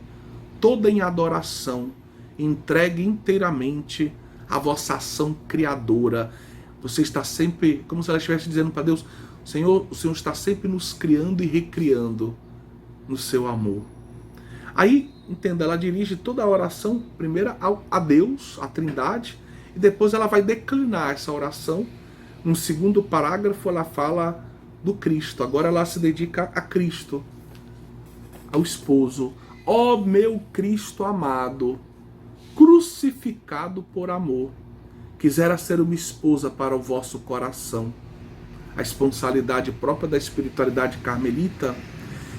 [SPEAKER 1] toda em adoração, entregue inteiramente a vossa ação criadora. Você está sempre, como se ela estivesse dizendo para Deus: Senhor, o Senhor está sempre nos criando e recriando no seu amor. Aí, entenda, ela dirige toda a oração primeiro a Deus, a Trindade, e depois ela vai declinar essa oração. No segundo parágrafo ela fala do Cristo. Agora ela se dedica a Cristo, ao esposo. Ó meu Cristo amado, crucificado por amor, quisera ser uma esposa para o vosso coração. A esponsalidade própria da espiritualidade carmelita,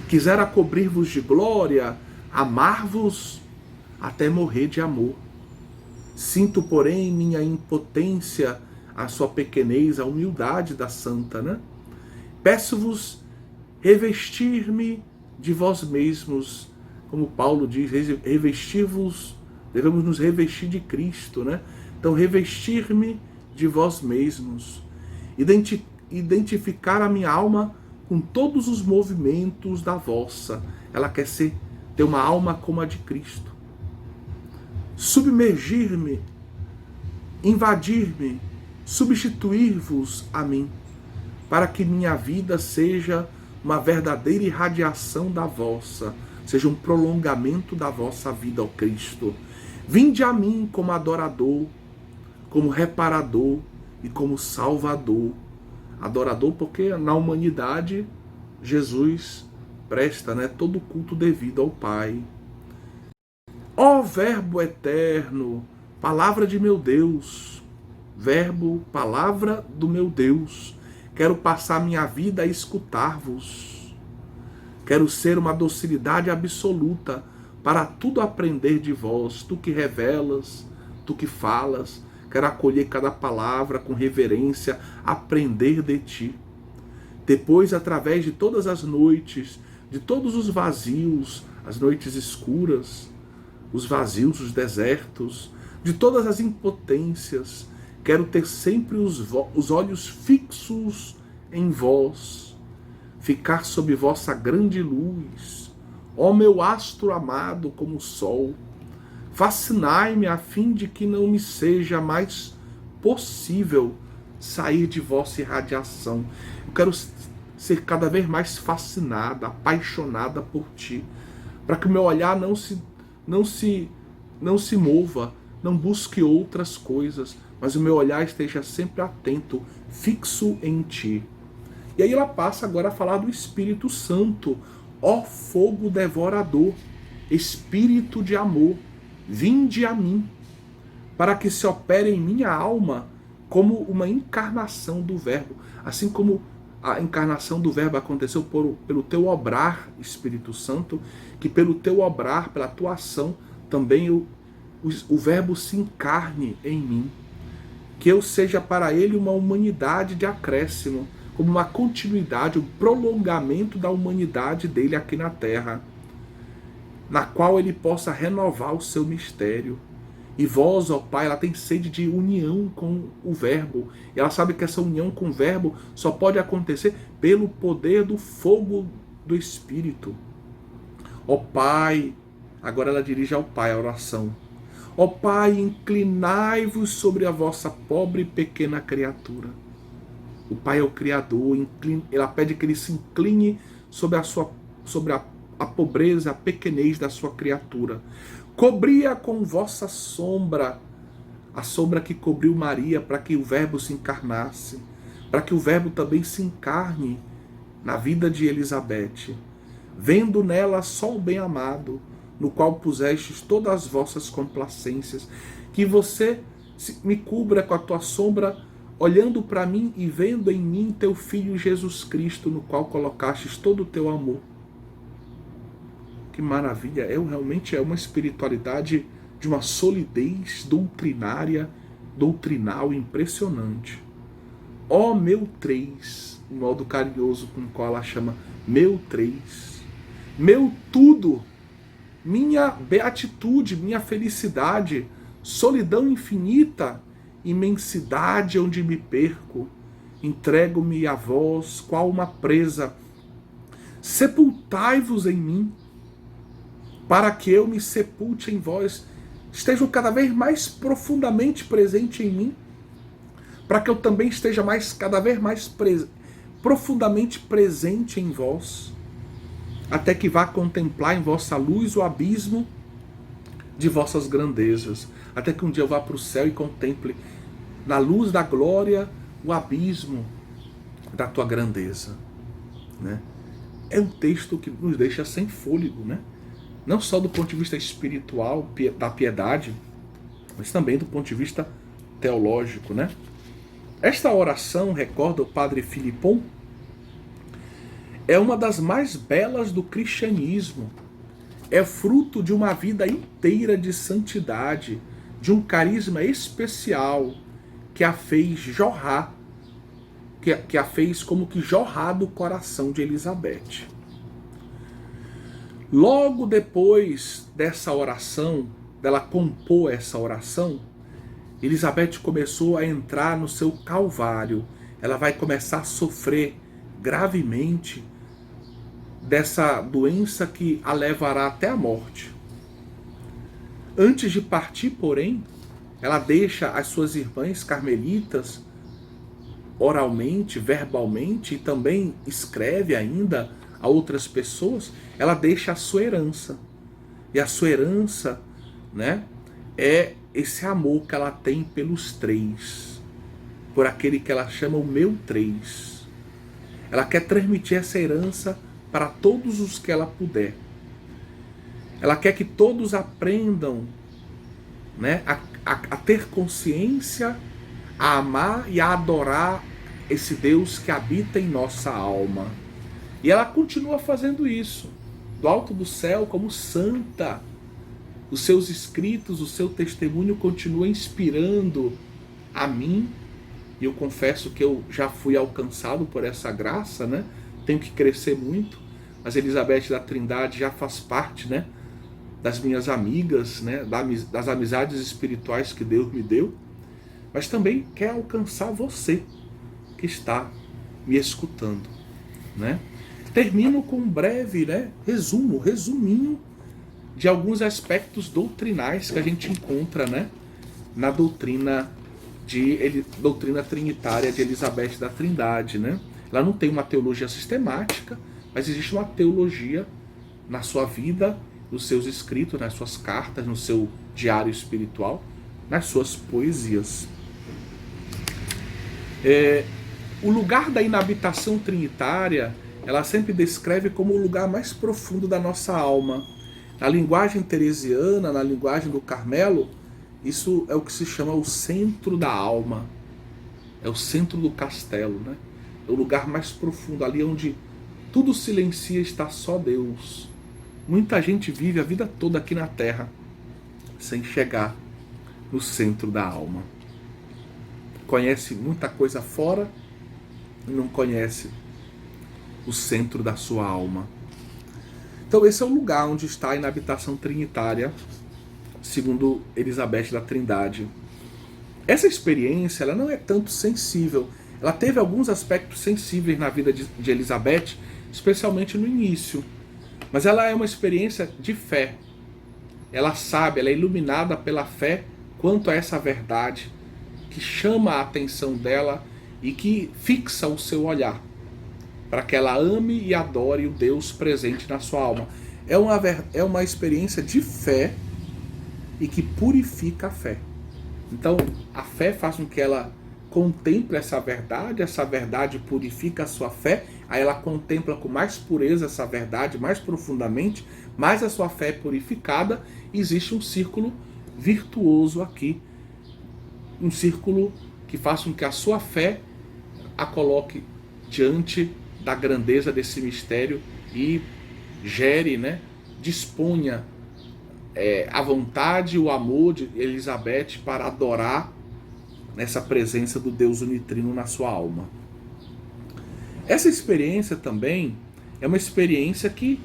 [SPEAKER 1] quisera cobrir-vos de glória, amar-vos até morrer de amor. Sinto, porém, minha impotência, a sua pequenez, a humildade da santa, né? Peço-vos revestir-me de vós mesmos, como Paulo diz, revestir-vos, devemos nos revestir de Cristo, né? Então, revestir-me de vós mesmos, identificar a minha alma com todos os movimentos da vossa. Ela quer ter uma alma como a de Cristo. Submergir-me, invadir-me, substituir-vos a mim, para que minha vida seja uma verdadeira irradiação da vossa, seja um prolongamento da vossa vida, ó Cristo. Vinde a mim como adorador, como reparador e como salvador. Adorador porque na humanidade Jesus presta, né, todo o culto devido ao Pai. Ó Verbo eterno, palavra de meu Deus, Verbo, palavra do meu Deus, quero passar minha vida a escutar-vos. Quero ser uma docilidade absoluta para tudo aprender de vós, tu que revelas, tu que falas. Quero acolher cada palavra com reverência, aprender de ti. Depois, através de todas as noites, de todos os vazios, as noites escuras, os vazios, os desertos, de todas as impotências, quero ter sempre os olhos fixos em vós, ficar sob vossa grande luz, ó meu astro amado como o sol. Fascinai-me a fim de que não me seja mais possível sair de vossa irradiação. Eu quero ser cada vez mais fascinada, apaixonada por ti, para que o meu olhar não se mova, não busque outras coisas, mas o meu olhar esteja sempre atento, fixo em ti. E aí ela passa agora a falar do Espírito Santo, ó fogo devorador, Espírito de amor, vinde a mim, para que se opere em minha alma como uma encarnação do Verbo, assim como a encarnação do Verbo aconteceu pelo teu obrar, Espírito Santo, que pelo teu obrar, pela tua ação, também o Verbo se encarne em mim, que eu seja para ele uma humanidade de acréscimo, como uma continuidade, um prolongamento da humanidade dele aqui na Terra, na qual ele possa renovar o seu mistério. E vós, ó Pai, ela tem sede de união com o Verbo. E ela sabe que essa união com o Verbo só pode acontecer pelo poder do fogo do Espírito. Ó Pai, agora ela dirige ao Pai a oração. Ó Pai, inclinai-vos sobre a vossa pobre e pequena criatura. O Pai é o Criador, ela pede que ele se incline sobre a pobreza, a pequenez da sua criatura. Cobria com vossa sombra, a sombra que cobriu Maria, para que o Verbo se encarnasse, para que o Verbo também se encarne na vida de Elizabeth, vendo nela só o bem-amado, no qual pusestes todas as vossas complacências, que você me cubra com a tua sombra, olhando para mim e vendo em mim teu Filho Jesus Cristo, no qual colocastes todo o teu amor. Que maravilha! Realmente é uma espiritualidade de uma solidez doutrinal impressionante. Ó meu três, um modo carinhoso com o qual ela chama meu três, meu tudo, minha beatitude, minha felicidade, solidão infinita, imensidade onde me perco, entrego-me a vós, qual uma presa, sepultai-vos em mim, para que eu me sepulte em vós, estejam cada vez mais profundamente presente em mim, para que eu também esteja cada vez mais profundamente presente em vós, até que vá contemplar em vossa luz o abismo de vossas grandezas, até que um dia eu vá para o céu e contemple na luz da glória o abismo da tua grandeza, né? É um texto que nos deixa sem fôlego, né? Não só do ponto de vista espiritual, da piedade, mas também do ponto de vista teológico, né? Esta oração, recorda o padre Filipon, é uma das mais belas do cristianismo. É fruto de uma vida inteira de santidade, de um carisma especial que a fez jorrar, que a fez como que jorrar do coração de Elizabeth. Logo depois dessa oração, dela compor essa oração, Elizabeth começou a entrar no seu calvário. Ela vai começar a sofrer gravemente dessa doença que a levará até a morte. Antes de partir, porém, ela deixa as suas irmãs carmelitas oralmente, verbalmente, e também escreve ainda a outras pessoas, ela deixa a sua herança. E a sua herança, né, é esse amor que ela tem pelos três, por aquele que ela chama o meu três. Ela quer transmitir essa herança para todos os que ela puder. Ela quer que todos aprendam, né, a ter consciência, a amar e a adorar esse Deus que habita em nossa alma. E ela continua fazendo isso, do alto do céu, como santa. Os seus escritos, o seu testemunho continua inspirando a mim. E eu confesso que eu já fui alcançado por essa graça, né? Tenho que crescer muito. Mas Elizabeth da Trindade já faz parte, né, das minhas amigas, né, das amizades espirituais que Deus me deu. Mas também quer alcançar você que está me escutando, né? Termino com um breve, né, resuminho de alguns aspectos doutrinais que a gente encontra, né, na doutrina trinitária de Elizabeth da Trindade, né? Ela não tem uma teologia sistemática, mas existe uma teologia na sua vida, nos seus escritos, nas suas cartas, no seu diário espiritual, nas suas poesias. O lugar da inabitação trinitária, ela sempre descreve como o lugar mais profundo da nossa alma. Na linguagem teresiana, na linguagem do Carmelo, isso é o que se chama o centro da alma. É o centro do castelo, né? É o lugar mais profundo, ali onde tudo silencia, está só Deus. Muita gente vive a vida toda aqui na Terra sem chegar no centro da alma. Conhece muita coisa fora e não conhece o centro da sua alma. Então esse é o lugar onde está a inabitação trinitária, segundo Elizabeth da Trindade. Essa experiência, ela não é tanto sensível. Ela teve alguns aspectos sensíveis na vida de Elizabeth, especialmente no início. Mas ela é uma experiência de fé. Ela sabe, ela é iluminada pela fé quanto a essa verdade que chama a atenção dela e que fixa o seu olhar, para que ela ame e adore o Deus presente na sua alma. É uma experiência de fé e que purifica a fé. Então, a fé faz com que ela contemple essa verdade purifica a sua fé, aí ela contempla com mais pureza essa verdade, mais profundamente, mais a sua fé é purificada, e existe um círculo virtuoso aqui, um círculo que faz com que a sua fé a coloque diante da grandeza desse mistério e gere, né, disponha a vontade e o amor de Elizabeth para adorar nessa presença do Deus unitrino na sua alma. Essa experiência também é uma experiência que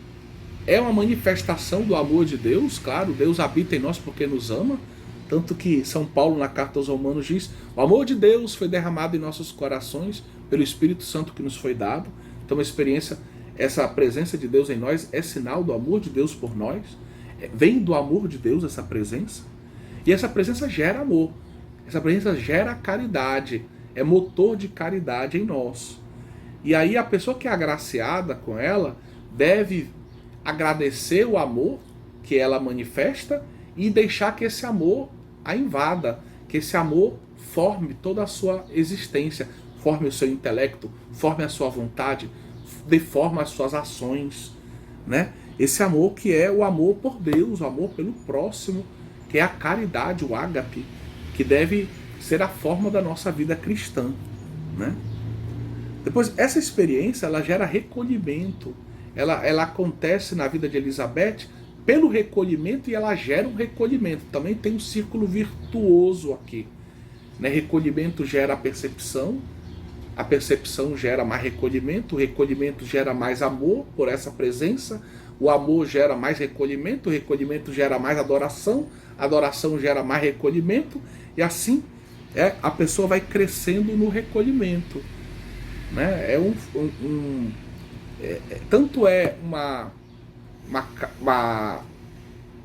[SPEAKER 1] é uma manifestação do amor de Deus. Claro, Deus habita em nós porque nos ama, tanto que São Paulo na carta aos Romanos diz: o amor de Deus foi derramado em nossos corações pelo Espírito Santo que nos foi dado. Então uma experiência, essa presença de Deus em nós é sinal do amor de Deus por nós, vem do amor de Deus essa presença, e essa presença gera amor. Essa presença gera caridade, é motor de caridade em nós. E aí a pessoa que é agraciada com ela deve agradecer o amor que ela manifesta e deixar que esse amor a invada, que esse amor forme toda a sua existência, forme o seu intelecto, forme a sua vontade, deforme as suas ações, né? Esse amor que é o amor por Deus, o amor pelo próximo, que é a caridade, o ágape, que deve ser a forma da nossa vida cristã, né? Depois, essa experiência, ela gera recolhimento. Ela acontece na vida de Elizabeth pelo recolhimento, e ela gera um recolhimento. Também tem um círculo virtuoso aqui, né? Recolhimento gera a percepção gera mais recolhimento, o recolhimento gera mais amor por essa presença, o amor gera mais recolhimento, o recolhimento gera mais adoração, a adoração gera mais recolhimento, e assim a pessoa vai crescendo no recolhimento, né? Tanto é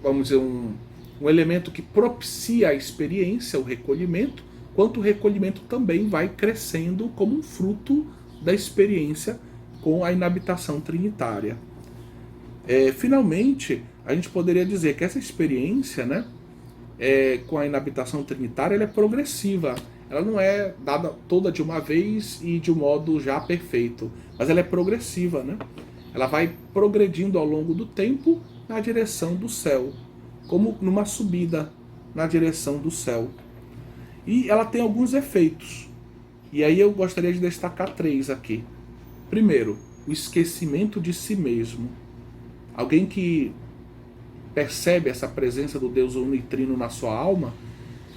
[SPEAKER 1] vamos dizer, um elemento que propicia a experiência, o recolhimento, quanto o recolhimento também vai crescendo como um fruto da experiência com a inabitação trinitária. Finalmente, a gente poderia dizer que essa experiência, né, com a inabitação trinitária, ela é progressiva. Ela não é dada toda de uma vez e de um modo já perfeito, mas ela é progressiva, né? Ela vai progredindo ao longo do tempo na direção do céu, como numa subida na direção do céu. E ela tem alguns efeitos. E aí eu gostaria de destacar 3 aqui. Primeiro, o esquecimento de si mesmo. Alguém que percebe essa presença do Deus unitrino na sua alma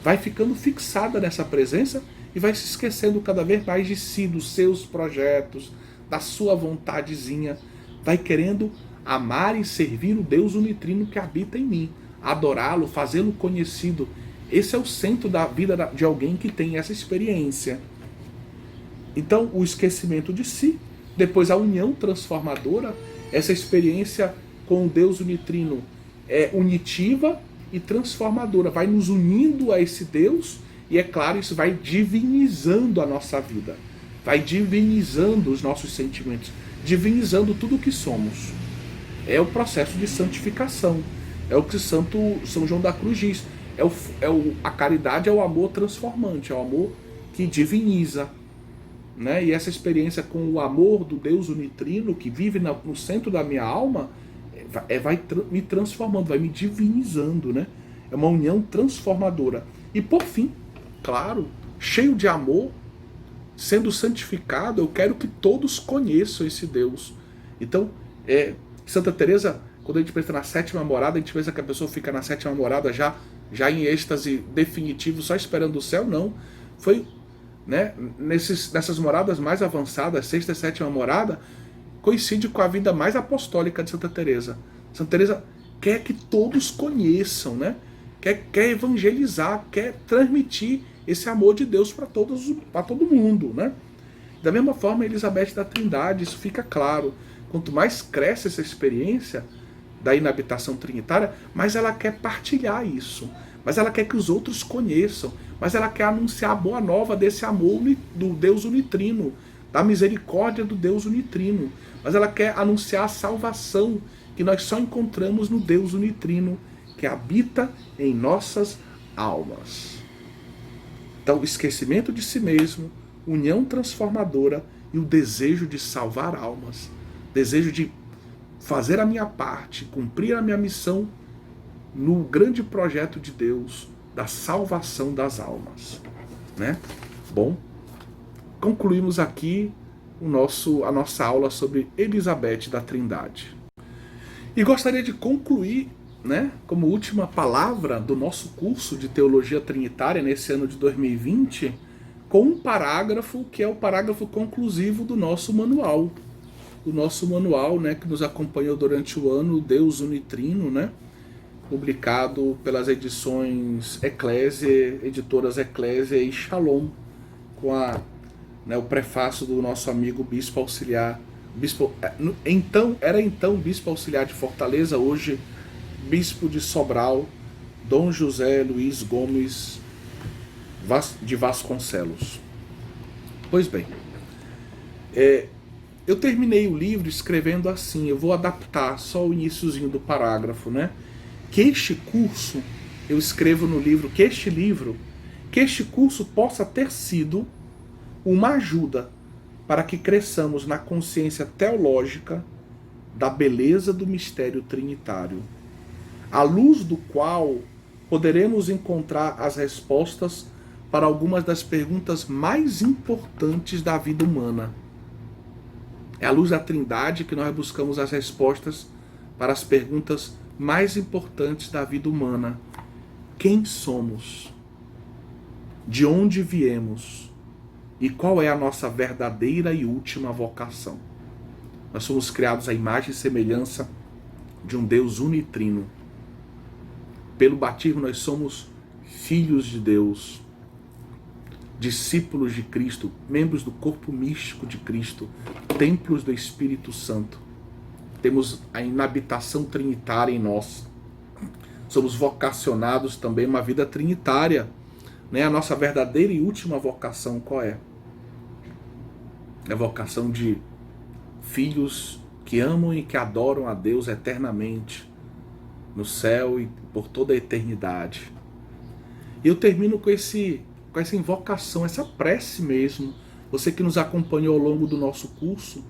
[SPEAKER 1] vai ficando fixada nessa presença e vai se esquecendo cada vez mais de si, dos seus projetos, da sua vontadezinha. Vai querendo amar e servir o Deus unitrino que habita em mim, adorá-lo, fazê-lo conhecido. Esse é o centro da vida de alguém que tem essa experiência. Então, o esquecimento de si, depois a união transformadora, essa experiência com o Deus unitrino é unitiva e transformadora, vai nos unindo a esse Deus, e é claro, isso vai divinizando a nossa vida, vai divinizando os nossos sentimentos, divinizando tudo o que somos. É o processo de santificação. É o que São João da Cruz diz. A caridade é o amor transformante, é o amor que diviniza. Né? E essa experiência com o amor do Deus unitrino, que vive no centro da minha alma, vai me transformando, vai me divinizando. Né? É uma união transformadora. E por fim, claro, cheio de amor, sendo santificado, eu quero que todos conheçam esse Deus. Então, Santa Teresa, quando a gente pensa na sétima morada, a gente pensa que a pessoa fica na sétima morada já em êxtase definitivo, só esperando o céu. Não. Foi, né, nessas moradas mais avançadas, sexta e sétima morada, coincide com a vida mais apostólica de Santa Teresa. Santa Teresa quer que todos conheçam, né? Quer evangelizar, quer transmitir esse amor de Deus para todo mundo, né? Da mesma forma, Elizabeth da Trindade, isso fica claro. Quanto mais cresce essa experiência da inabitação trinitária, mais ela quer partilhar isso, mas ela quer que os outros conheçam, mas ela quer anunciar a boa nova desse amor do Deus unitrino, da misericórdia do Deus unitrino, mas ela quer anunciar a salvação que nós só encontramos no Deus unitrino, que habita em nossas almas. Então, esquecimento de si mesmo, união transformadora e o desejo de salvar almas, desejo de fazer a minha parte, cumprir a minha missão no grande projeto de Deus da salvação das almas, né? Bom, concluímos aqui a nossa aula sobre Elizabeth da Trindade. E gostaria de concluir, né, como última palavra do nosso curso de Teologia Trinitária nesse ano de 2020, com um parágrafo que é o parágrafo conclusivo do nosso manual. O nosso manual, né, que nos acompanhou durante o ano, Deus Unitrino, né, publicado pelas edições Eclésia, editoras Eclésia e Shalom, com o prefácio do nosso amigo Bispo Auxiliar, era então Bispo Auxiliar de Fortaleza, hoje Bispo de Sobral, Dom José Luiz Gomes de Vasconcelos. Pois bem, eu terminei o livro escrevendo assim, eu vou adaptar só o iniciozinho do parágrafo, né? Que este curso, eu escrevo no livro, que este curso possa ter sido uma ajuda para que cresçamos na consciência teológica da beleza do mistério trinitário, à luz do qual poderemos encontrar as respostas para algumas das perguntas mais importantes da vida humana. É à luz da Trindade que nós buscamos as respostas para as perguntas mais importantes da vida humana. Quem somos? De onde viemos? E qual é a nossa verdadeira e última vocação? Nós somos criados à imagem e semelhança de um Deus unitrino. Pelo batismo nós somos filhos de Deus, discípulos de Cristo, membros do corpo místico de Cristo, templos do Espírito Santo. Temos a inabitação trinitária em nós. Somos vocacionados também a uma vida trinitária. Né? A nossa verdadeira e última vocação qual é? É a vocação de filhos que amam e que adoram a Deus eternamente, no céu e por toda a eternidade. E eu termino com essa invocação, essa prece mesmo. Você que nos acompanhou ao longo do nosso curso,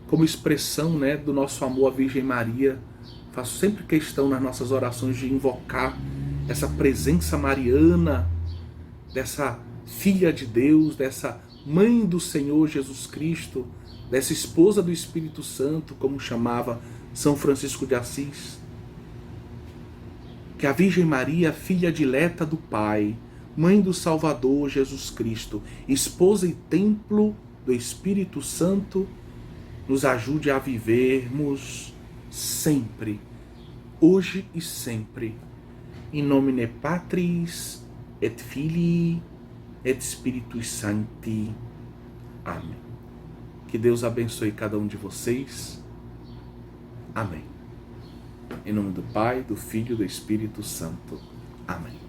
[SPEAKER 1] como expressão, né, do nosso amor à Virgem Maria, faço sempre questão nas nossas orações de invocar essa presença mariana, dessa filha de Deus, dessa mãe do Senhor Jesus Cristo, dessa esposa do Espírito Santo, como chamava São Francisco de Assis. Que a Virgem Maria, filha dileta do Pai, mãe do Salvador Jesus Cristo, esposa e templo do Espírito Santo, nos ajude a vivermos sempre, hoje e sempre, in nomine Patris et Filii et Spiritus Sancti. Amém. Que Deus abençoe cada um de vocês. Amém. Em nome do Pai, do Filho e do Espírito Santo. Amém.